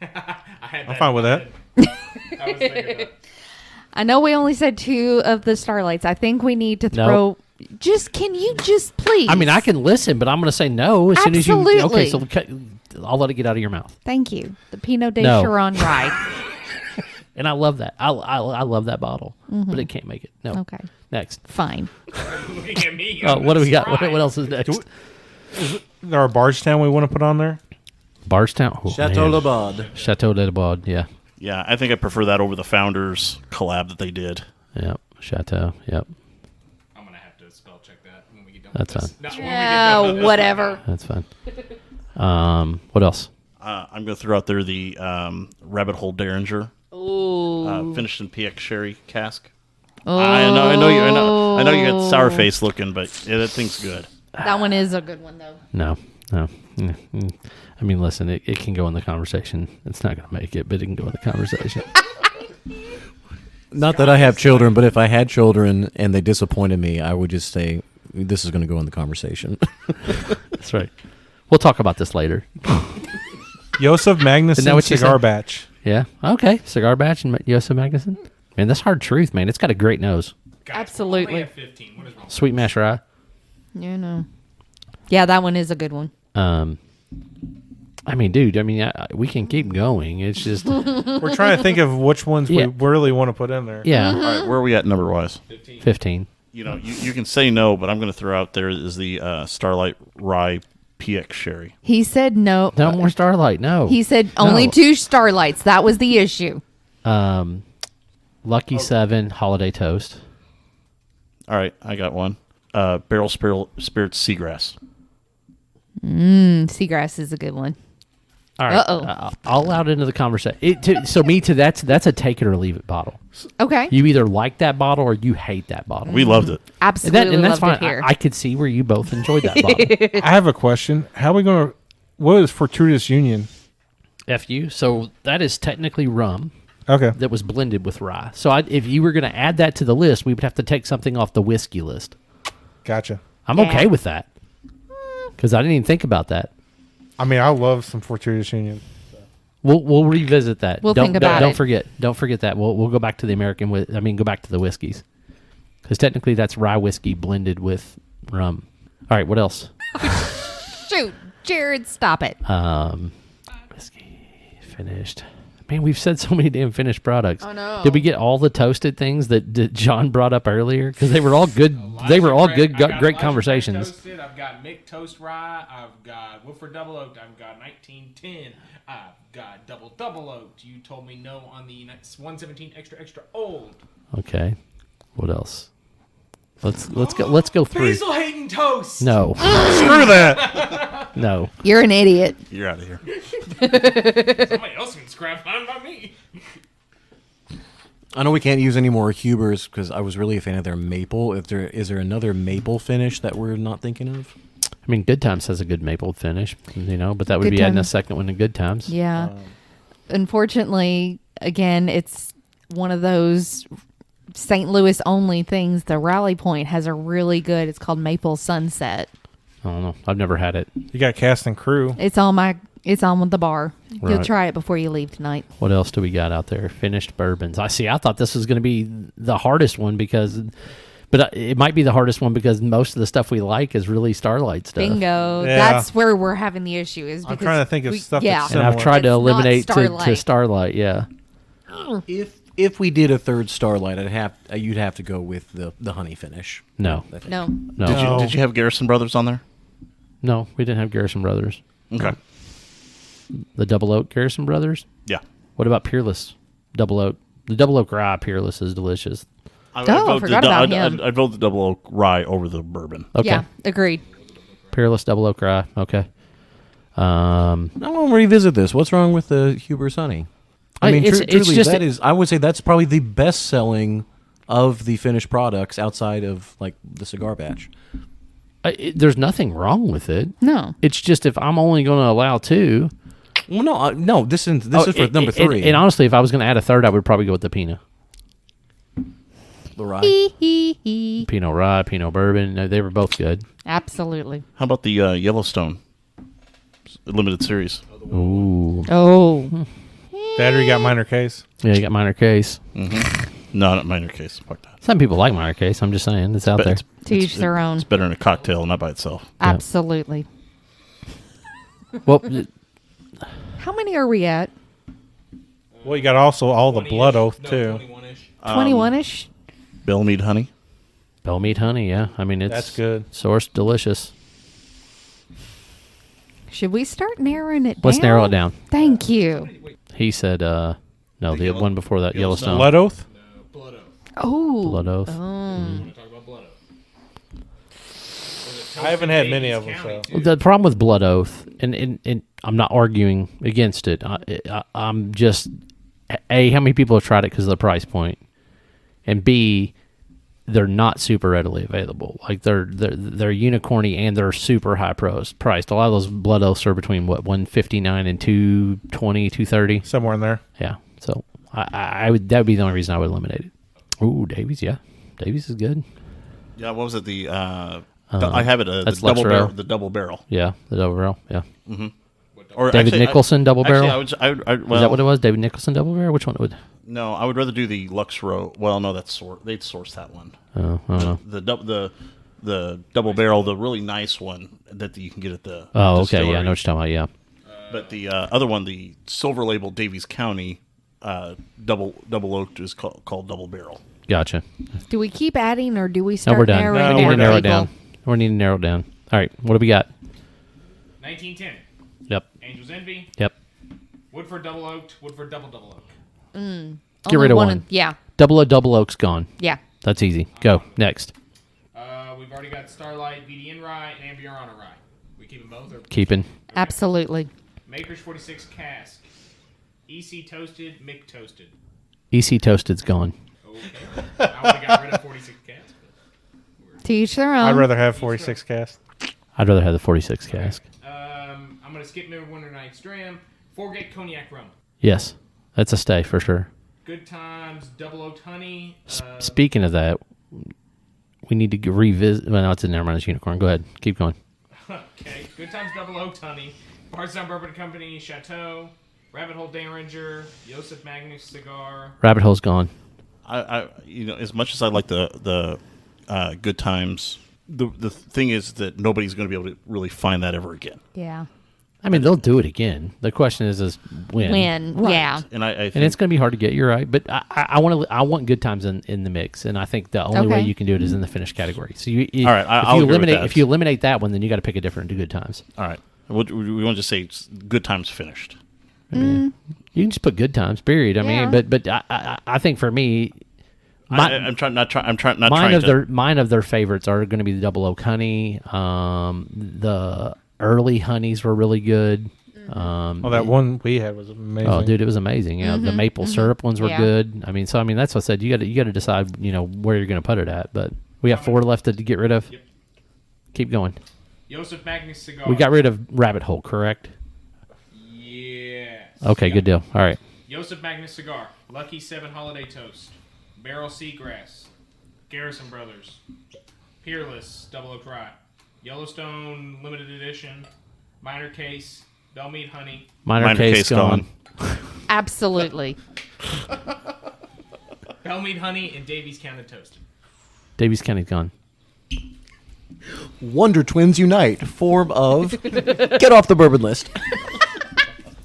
I'm fine with that. I was thinking that. I know we only said 2 of the Starlights. I think we need to throw. Can you just please? I mean, I can listen, but I'm going to say no as soon as you. Absolutely. Okay, so I'll let it get out of your mouth. Thank you. The Pinot de No. Chiron rye. And I love that. I love that bottle, but it can't make it. No. Okay. Next. Fine. Looking at me. Oh, what do we got? What Right. else is next? There are Bardstown we want to put on there. Bardstown. Oh, Chateau man. Labad. Chateau de Labad. Yeah. Yeah, I think I prefer that over the Founders collab that they did. Yep. Chateau. Yep. I'm gonna have to spell check that when we get done. That's with this. fine. No, when we get done with this. Whatever. That's fine. What else? I'm going to throw out there the Rabbit Hole Derringer, finished in PX Sherry cask. I know you got sour face looking, but that thing's good. That one is a good one, though. No. I mean, listen, it can go in the conversation. It's not going to make it, but it can go in the conversation. Not that I have children, but if I had children and they disappointed me, I would just say, this is going to go in the conversation. That's right. We'll talk about this later. Joseph Isn't that Magnuson what you cigar said? batch. Yeah. Okay. Cigar Batch and Joseph Magnuson. Man, that's hard truth, man. It's got a great nose. Guys, Absolutely. only at 15. What is wrong? Sweet mash rye. You know. Yeah, that one is a good one. I mean, dude. I mean, we can keep going. It's just, We're trying to think of which ones Yeah. we really want to put in there. yeah. All right, where are we at number wise? 15. You know, you can say no, but I'm going to throw out there is the Starlight Rye PX Sherry. He said no. No more Starlight. No. He said only No. 2 Starlights. That was the issue. Lucky 7 Holiday Toast. All right, I got one. Barrel Spirits Seagrass. Seagrass is a good one. All right. Uh-oh. I'll allow it into the conversation. That's a take it or leave it bottle. Okay. You either like that bottle or you hate that bottle. We loved it. Absolutely and that's loved fine. it here. I could see where you both enjoyed that bottle. I have a question. How are we going to... What is Fortuitous Union? FU. So that is technically rum Okay. that was blended with rye. So if you were going to add that to the list, we would have to take something off the whiskey list. Gotcha. I'm Yeah. okay with that because I didn't even think about that. I mean, I love some Fortuitous Union. We'll revisit that. We'll don't, think about don't it. forget. Don't forget that. We'll go back to the go back to the whiskeys because technically that's rye whiskey blended with rum. All right. What else? Shoot, Jared, stop it. Whiskey finished. Man, we've said so many damn finished products. I know. Did we get all the toasted things that John brought up earlier? Because they were all good. They were all good, I got great Elijah conversations. Toasted, I've got Mick Toast Rye. I've got Woodford Double Oaked. I've got 1910. I've got Double Oaked. You told me no on the 117 extra old. Okay. What else? Let's go through. Basil Hayden Toast. No, Screw that. no. You're an idiot. You're out of here. Somebody else can scrap mine by me. I know we can't use any more Hubers because I was really a fan of their maple. Is there another maple finish that we're not thinking of? I mean, Good Times has a good maple finish, but that would Good be adding a Times. second one to Good Times. Yeah. Unfortunately, again, it's one of those St. Louis only things. The Rally Point has a really good. It's called Maple Sunset. I don't know. I've never had it. You got Cast and Crew. It's on the bar. You'll Right. try it before you leave tonight. What else do we got out there? Finished bourbons. I thought this was going to be the hardest one but it might be the hardest one because most of the stuff we like is really Starlight stuff. Bingo. Yeah. That's where we're having the issue. Is I'm because trying to think of stuff Yeah. that's And I've similar. tried to It's not eliminate to Starlight. Starlight. Yeah. If we did a third Starlight, you'd have to go with the honey finish. No. I think. No. No. Did you have Garrison Brothers on there? No, we didn't have Garrison Brothers. Okay. The Double Oak Garrison Brothers? Yeah. What about Peerless Double Oak? The Double Oak Rye Peerless is delicious. I forgot about him. I'd vote the Double Oak Rye over the bourbon. Okay. Yeah. Agreed. Peerless Double Oak Rye. Okay. I want to revisit this. What's wrong with the Huber's honey? I mean, it's truly, just that is. I would say that's probably the best selling of the finished products outside of like the cigar batch. there's nothing wrong with it. No. It's just if I'm only going to allow 2. Well, no, no. This is for number 3. And honestly, if I was going to add a third, I would probably go with the Pinot. the rye. Pinot Rye, Pinot Bourbon. They were both good. Absolutely. How about the Yellowstone limited series? Ooh. Oh. Battery got minor case. Yeah, you got minor case. No, not minor case. Fuck that. Some people like minor case. I'm just saying. It's out But there. To each their own. It's better in a cocktail, not by itself. Absolutely. Well, How many are we at? Well, you got also all the 20-ish. blood oath No, too. 21-ish. 21-ish? Bellmead honey. Bellmead honey, yeah. I mean, it's That's good. sourced delicious. Should we start narrowing it down? Let's narrow it down. Thank you. He said, no, the one before that, Yellowstone. Blood oath. Blood oath. Oh. Blood oath. I want to talk about blood oath. I haven't had many of them, so. The problem with Blood Oath, and I'm not arguing against it. I'm just, A, how many people have tried it because of the price point, and B, they're not super readily available. Like they're unicorny and they're super high priced. A lot of those Blood Oaths are between what, $159 and $220, $230. Somewhere in there. Yeah. So I would, that would be the only reason I would eliminate it. Ooh, Davies, yeah. Davies is good. Yeah, what was it? I have it. The that's double Luxardo. barrel. The double barrel. Yeah, the double barrel. Yeah. Or David actually, Nicholson double barrel? I well, Is that what it was? David Nicholson double barrel? Which one would? No, I would rather do the Lux Row. Well, no, that's they'd source that one. Oh, I don't know. The double barrel, the really nice one that you can get at the. Oh, okay. distillery. Yeah, I know what you're talking about. Yeah. But the other one, the silver label Davies County double oaked, is called double barrel. Gotcha. Do we keep adding or do we No, start we're done. narrowing We need to down? narrow it people? down. We need to narrow it down. All right. What do we got? 1910. Yep. Angel's Envy. Yep. Woodford double oaked. Woodford double oak. Get Only rid of one. Yeah. Double oak's gone. Yeah. That's easy. Go. Next. We've already got Starlight, BDN Rye, and Ambiorana Rye. We keep them both? Or Keeping. Absolutely. Maker's 46 cask. EC toasted, Mick toasted. EC Toasted's gone. Okay. I only got rid of 46 cask. To each their own. I'd rather have 46 cast. I'd rather have the 46 cask. I'm going to skip Midwinter Night's Dram. Four-Gate Cognac Rum. Yes. That's a stay for sure. Good Times, Double Oaked Honey. Speaking of that, we need to revisit. Well, no, it's in there. Minus Unicorn. Go ahead. Keep going. Okay. Good Times, Double Oaked Honey. Bardstown Bourbon Company, Chateau. Rabbit Hole Derringer. Joseph Magnus Cigar. Rabbit Hole's gone. I as much as I like the Good Times, the thing is that nobody's going to be able to really find that ever again. Yeah. I mean, they'll do it again. The question is when. When. Right. Yeah. And I think And it's going to be hard to get. You're right, but I want Good Times in the mix, and I think the only way Okay. you can do it is in the finished category. So you, All right, I'll agree with that. if you eliminate that one, then you got to pick a different Good Times. all right. We want to just say it's Good Times finished. You can just put Good Times. Period. I Yeah. mean, but I think for me, I'm trying not mine trying of to. mine of their favorites are going to be the Double Oak Honey. The early honeys were really good. Oh, that one we had was amazing. Oh, dude, it was amazing. You know, the maple syrup ones were Yeah. good. I mean, that's what I said. You got to decide, where you're going to put it at. But we got 4 left to get rid of. Yep. Keep going. Joseph Magnus Cigar. We got rid of Rabbit Hole, correct? Yes. Okay, Yeah. good deal. All right. Joseph Magnus Cigar. Lucky 7 Holiday Toast. Barrel Seagrass. Garrison Brothers. Peerless Double Oak Rye. Yellowstone Limited Edition. Minor Case. Bellmead Honey. Minor case gone. Absolutely. Bellmead Honey and Davies County Toasted. Davies County's gone. Wonder Twins unite. Form of get off the bourbon list.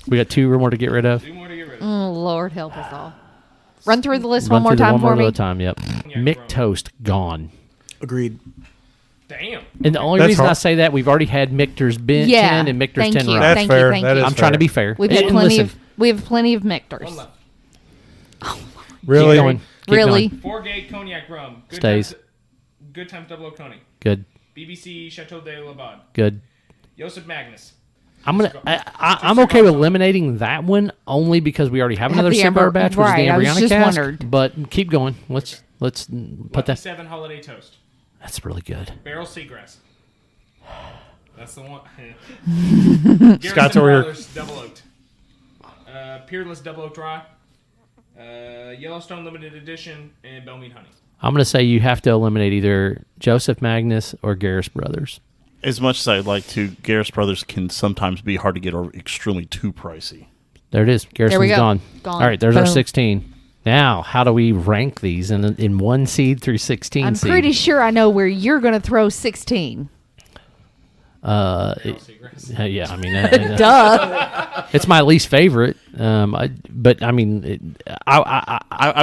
We got 2 more to get rid of. 2 more to get rid of. Oh, Lord help us all. Run through the list Run one more through the time one more for me. at a time. Yep. Mick Toast gone. Agreed. Damn. And the only That's reason I hard. say that, we've already had Michter's Yeah, 10 and Michter's thank 10 you. Rye. That's Thank fair. you, thank That you. is I'm trying to fair. be fair. We've had And plenty listen, of we have plenty of Michters. One left. Really? Keep going. Keep Really? going. Four-Gate Cognac Rum. Good Stays. Times, Good Times Double Oak Honey. Good. BBC Chateau de l'Abad. Good. Joseph Magnus. I'm okay with eliminating that one only because we already have another the cigar Amber- batch, which is the right, I was Ambriana just cask. wondered. But keep going. Let's put Lucky that. 7 Holiday Toast. That's really good. Barrel Seagrass. That's the one. Scott's Garrison over here. Brothers Double Oaked. Peerless Double Oaked Rye. Yellowstone Limited Edition and Bellmead Honey. I'm going to say you have to eliminate either Joseph Magnus or Garris Brothers. As much as I'd like to, Garris Brothers can sometimes be hard to get or extremely too pricey. There it is. Garrison's go. gone. Gone. All right, there's our Boom. 16. Now, how do we rank these in 1 seed through 16 I'm seed? pretty sure I know where you're going to throw 16. Yeah, I mean, Duh. it's my least favorite. I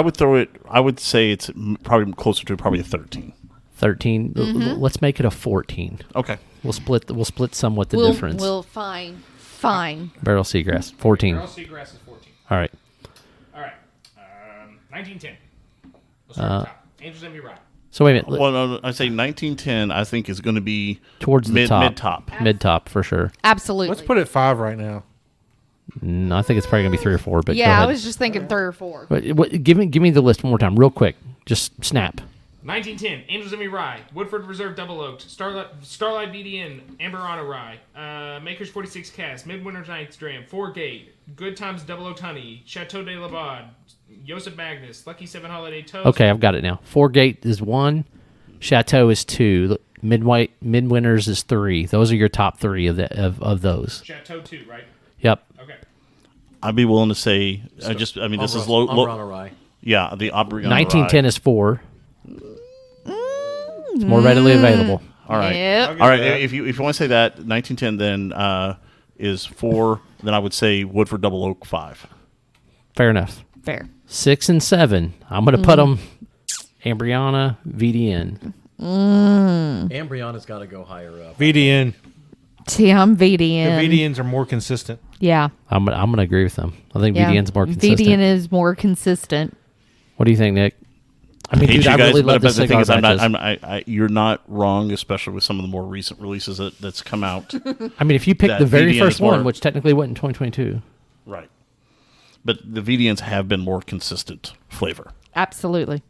would throw it. I would say it's probably closer to probably a 13. 13. Mm-hmm. Let's make it a 14. Okay. We'll split somewhat the We'll difference. fine. Barrel Seagrass 14. Barrel Seagrass is 14. All right. All right. 1910. Let's start at the top. Angels Envy Rye. So wait a minute. Well, no, I say 1910. I think is going to be Towards the top. mid top. Mid top for sure. Absolutely. Let's put it 5 right now. I think it's probably gonna be 3 or 4. But go yeah, ahead. I was just thinking 3 or 4. Give me the list one more time, real quick. Just snap. 1910. Angels Envy Rye. Woodford Reserve Double Oaked. Starlight BDN. Amberana Rye. Makers 46 Cask. Midwinter's Night's Dram. 4 Gate. Good Times Double Oaked Honey. Chateau de la Baude. Joseph Magnus. Lucky 7 Holiday Toast. Okay, I've got it now. 4 Gate is 1. Chateau is 2. Midwinters is 3. Those are your top 3 of those. Chateau 2, right? Yep. Okay. I'd be willing to say. This is low. Umbrella Rye. Yeah, the Aubrey. 1910 is 4. It's more readily available. All right. Yep. All right. If you want to say that 1910, then is 4. Then I would say Woodford Double Oak 5. Fair enough. Fair. 6 and 7. I'm going to put them Ambriana, VDN. Ambriana's got to go higher up. VDN. See, I'm The VDN. VDNs are more consistent. Yeah. I'm going to agree with them. I think yeah. VDN's more consistent. VDN is more consistent. What do you think, Nick? I mean, Hate dude, you I guys, really but, love the but the thing cigar is, batches. you're not wrong, especially with some of the more recent releases that's come out. I mean, if you pick that the very VDN first is more- one, which technically wasn't 2022. Right. But the VDNs have been more consistent flavor. Absolutely.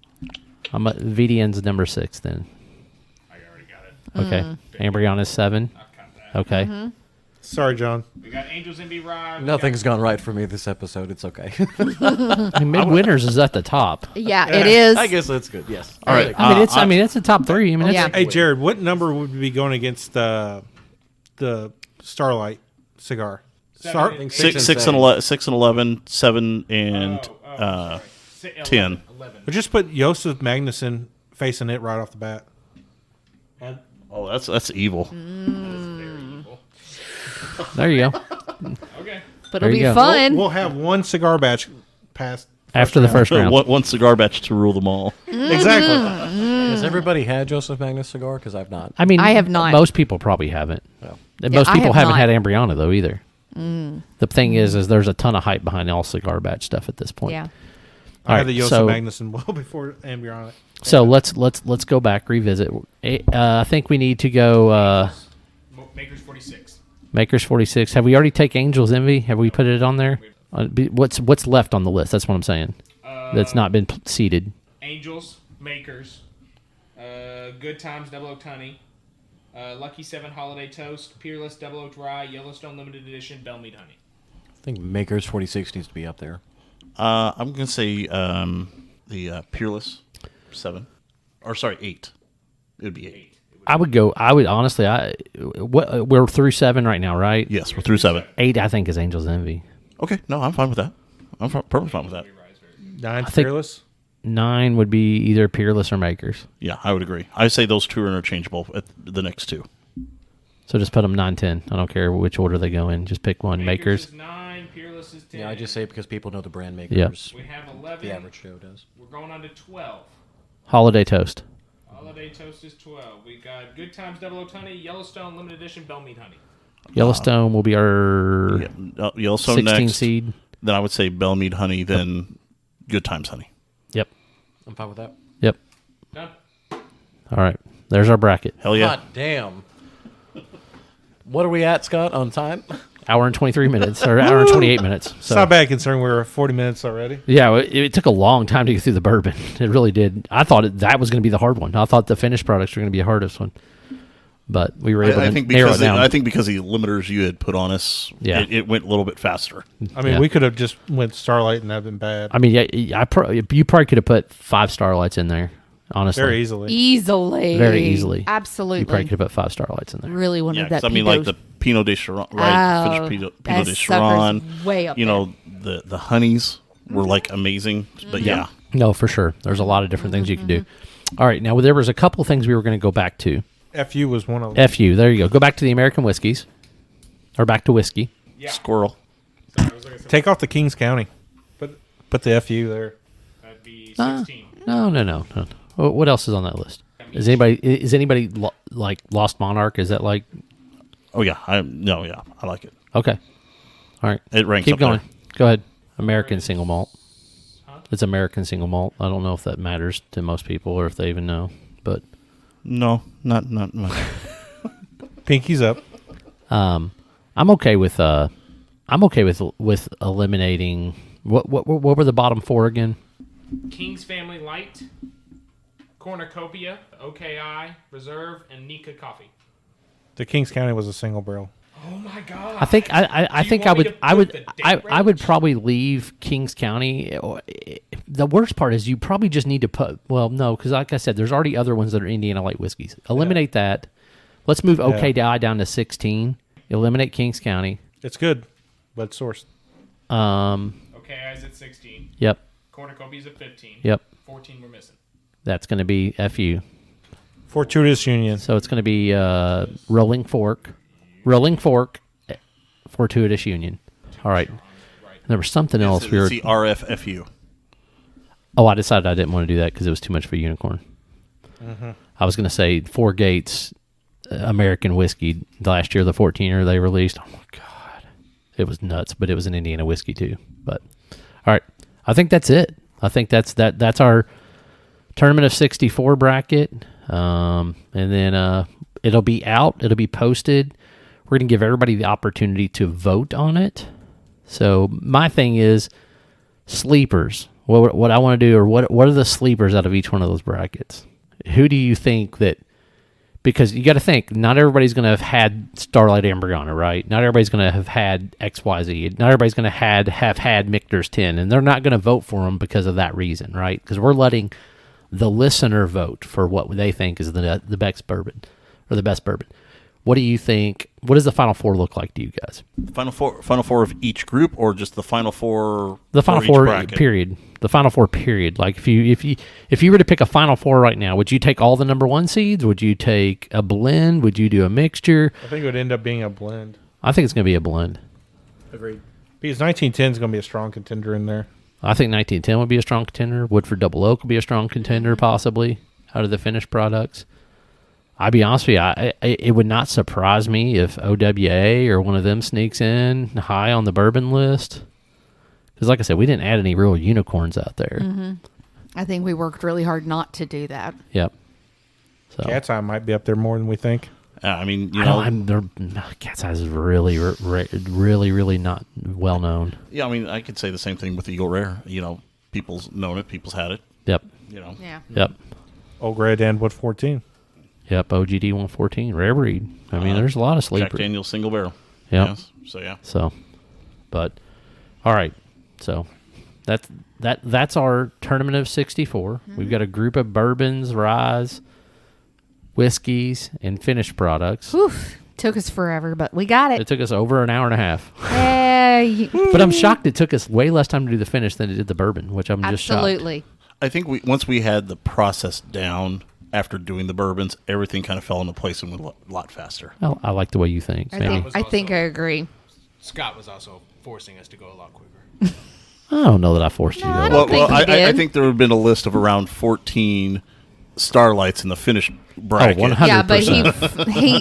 I'm at VDN's number 6 then. I already got it. Okay. Ambriana's 7. I'll count that. Okay. Sorry, John. We got Angels Envy Rye. we Nothing's gone right for me this episode. It's okay. I mean, Midwinters is at the top. Yeah, it is. I guess that's good. Yes. All right. I mean, it's the top 3. I mean, Yeah. that's, Hey, Jared, what number would be going against the Starlight cigar? Seven and eight. 6 and 11, 6 and 11, 7 and sorry. 10. 11. But just put Joseph Magnuson facing it right off the bat. Oh, that's evil. there you go. Okay. But There it'll you be go. fun. We'll have one cigar batch past After the first round. One cigar batch to rule them all. Exactly. Has everybody had Joseph Magnus cigar? Because I've not. I mean, I have not. Most people probably haven't. No. And Yeah, most I people have haven't not. had Ambriana, though, either. The thing is there's a ton of hype behind all cigar batch stuff at this point. Yeah. I All had the right, Joseph so- Magnuson well before Ambriana. So let's go back, revisit. I think we need to go Makers 46. Makers 46. Have we already take Angels Envy? Have we put it on there? What's left on the list? That's what I'm saying. That's not been seeded. Angels, Makers, Good Times Double Oaked Honey, Lucky 7 Holiday Toast, Peerless Double Oaked Rye, Yellowstone Limited Edition, Bellmead Honey. I think Makers 46 needs to be up there. I'm going to say the Peerless 7. Or, sorry, 8. It would be 8. I would honestly, we're through 7 right now, right? Yes, we're through 7. 8, I think, is Angels Envy. Okay, no, I'm fine with that. I'm perfectly fine with that. 9 think- Fearless. 9 would be either Peerless or Makers. Yeah, I would agree. I say those two are interchangeable at the next two. So just put them 9, 10. I don't care which order they go in. Just pick one. Makers. is 9, Peerless is 10. Yeah, I just say it because people know the brand Makers. We have 11. The average Joe does. We're going on to 12. Holiday Toast. Holiday Toast is 12. We got Good Times Double Oaked Honey, Yellowstone Limited Edition, Bellmead Honey. Yellowstone will be our Yellowstone 16 next. seed. Then I would say Bellmead Honey, then Good Times Honey. Yep. I'm fine with that. Yep. Done. All right. There's our bracket. Hell yeah. God damn. What are we at, Scott, on time? hour and 23 minutes or hour and 28 minutes. It's So not bad considering we're 40 minutes already. yeah, it took a long time to get through the bourbon. It really did. I thought that was going to be the hard one. I thought the finished products were going to be the hardest one, but we were able to narrow it down. I think because the limiters you had put on us, Yeah. it went a little bit faster. I mean, Yeah. we could have just went Starlight and that'd been bad. I mean, yeah, you probably could have put 5 Starlights in there. Honestly, Very easily. Easily. Very easily. Absolutely. You probably could have put 5 Starlights in there. Really Yeah, wanted 'cause that. I mean, like the Pinot de Chiron, right? Oh, Finished that Pinot de sucker's Chiron. way up You there. know, the honeys were like amazing. But yeah. No, for sure. There's a lot of different things you can do. All right, now there was a couple things we were going to go back to. FU was one of them. FU, there you go. Go back to the American whiskeys, or back to whiskey. Squirrel. Take off the Kings County. Put the FU there. That'd be 16. No. What else is on that list? Is anybody like Lost Monarch? Is that like Oh yeah, I like it. okay? All right, It ranks keep up going. there. Go ahead. American single malt. It's American single malt. I don't know if that matters to most people or if they even know, but No, not much. Pinky's up. I'm okay with eliminating what were the bottom 4 again? King's Family Light, Cornucopia, OKI, Reserve, and Nika Coffee. The Kings County was a single barrel. Oh my god! I think I Do you think want me to I put would the date I would range? probably leave Kings County. The worst part is you probably just need to put no, because like I said, there's already other ones that are Indiana light whiskeys. Eliminate that. Let's move OKI down to 16. Eliminate Kings County. It's good, but it's sourced. OKI's at 16. Yep. Cornucopia's at 15. Yep. 14 we're missing. That's going to be FU. Fortuitous Union. So it's going to be Rolling Fork, Fortuitous Union. All right. There was something else we were. It's the RFFU. Oh, I decided I didn't want to do that because it was too much for unicorn. I was going to say Four Gates American whiskey last year, the 14er they released. Oh my god, it was nuts, but it was an Indiana whiskey too. But all right, I think that's it. I think that's our tournament of 64 bracket. And then it'll be out. It'll be posted. We're going to give everybody the opportunity to vote on it. So my thing is sleepers. What I want to do, or what are the sleepers out of each one of those brackets? Who do you think that? Because you got to think, not everybody's going to have had Starlight Ambergana, right? Not everybody's going to have had XYZ. Not everybody's going to have had Michter's 10, and they're not going to vote for them because of that reason, right? Because we're letting the listener vote for what they think is the best bourbon or the best bourbon. What do you think? What does the Final Four look like to you guys? Final four of each group, or just the final four? The Final for each Four bracket? period. The Final Four period. Like if you were to pick a Final Four right now, would you take all the number 1 seeds? Would you take a blend? Would you do a mixture? I think it would end up being a blend. I think it's going to be a blend. Agreed. Because 1910 is going to be a strong contender in there. I think 1910 would be a strong contender. Woodford Double Oak would be a strong contender, possibly, out of the finished products. I'll be honest with you, it would not surprise me if OWA or one of them sneaks in high on the bourbon list. Because like I said, we didn't add any real unicorns out there. I think we worked really hard not to do that. Yep. So Cat's Eye might be up there more than we think. I mean, you know, Cat's Eye is really, really not well known. yeah. I mean, I could say the same thing with Eagle Rare. You know, people's known it, people's had it. Yep. You know, Yeah. Yep. Old Grey Danwood 14. Yep. OGD 114 rare breed. I mean, there's a lot of Jack sleepers. Daniel's single barrel. Yep. Yes. So yeah. So, but all right. So that's our tournament of 64. We've got a group of bourbons, ryes, whiskeys, and finished products. Whew. Took us forever, but we got It it. took us over an hour and a half. Hey, But I'm shocked it took us way less time to do the finish than it did the bourbon, which I'm just shocked. absolutely. I think once we had the process down after doing the bourbons, everything kind of fell into place and went a lot faster. Well, I like the way you think. Maybe. I think I agree. Scott was also forcing us to go a lot quicker. I don't know that I forced you to I go. don't think he I did. think there would have been a list of around 14 Starlights in the finished bracket. 100%. Yeah, but he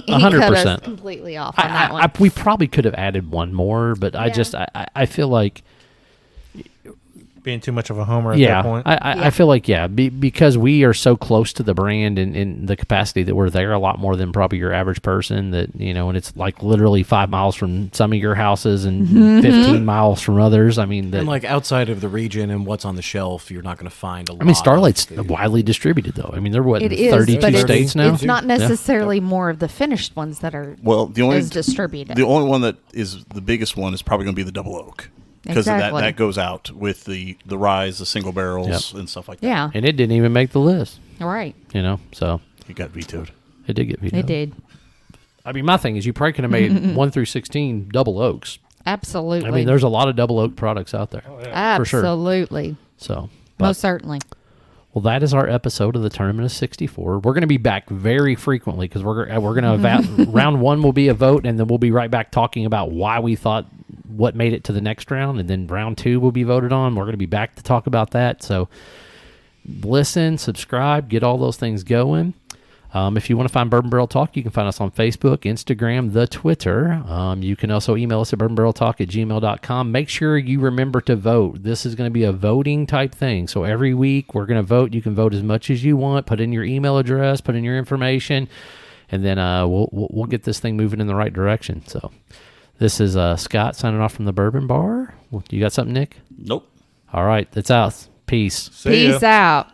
cut us 100%. completely off on that one. We probably could have added one more, but I Yeah. just I feel like being too much of a homer at Yeah, that point. I feel like because we are so close to the brand and in the capacity that we're there a lot more than probably your average person. That and it's like literally 5 miles from some of your houses and 15 miles from others. I mean, And like outside of the region and what's on the shelf, you're not going to find a lot. I mean, Starlight's widely distributed though. I mean, they're what It is, 32 but states now. it's not necessarily more of the finished ones that are Well, the only distributed. The only one that is the biggest one is probably going to be the double oak because Exactly. that goes out with the rye, the single barrels, and stuff like that. Yeah, And it didn't even make the list. right. So It got vetoed. it did get vetoed. It did. I mean, my thing is, you probably could have made 1 through 16 double oaks. Absolutely. I mean, there's a lot of double oak products out there. For sure. Absolutely. So, but- Most certainly. well, that is our episode of the Tournament of 64. We're going to be back very frequently because we're going to round 1 will be a vote, and then we'll be right back talking about why we thought what made it to the next round, and then round 2 will be voted on. We're going to be back to talk about that. So, listen, subscribe, get all those things going. If you want to find Bourbon Barrel Talk, you can find us on Facebook, Instagram, the Twitter. You can also email us at bourbonbarreltalk@gmail.com. Make sure you remember to vote. This is going to be a voting type thing. So every week we're going to vote. You can vote as much as you want. Put in your email address, put in your information, and then we'll get this thing moving in the right direction. So this is Scott signing off from the Bourbon Bar. You got something, Nick? Nope. All right, that's us. Peace. See ya. Peace out.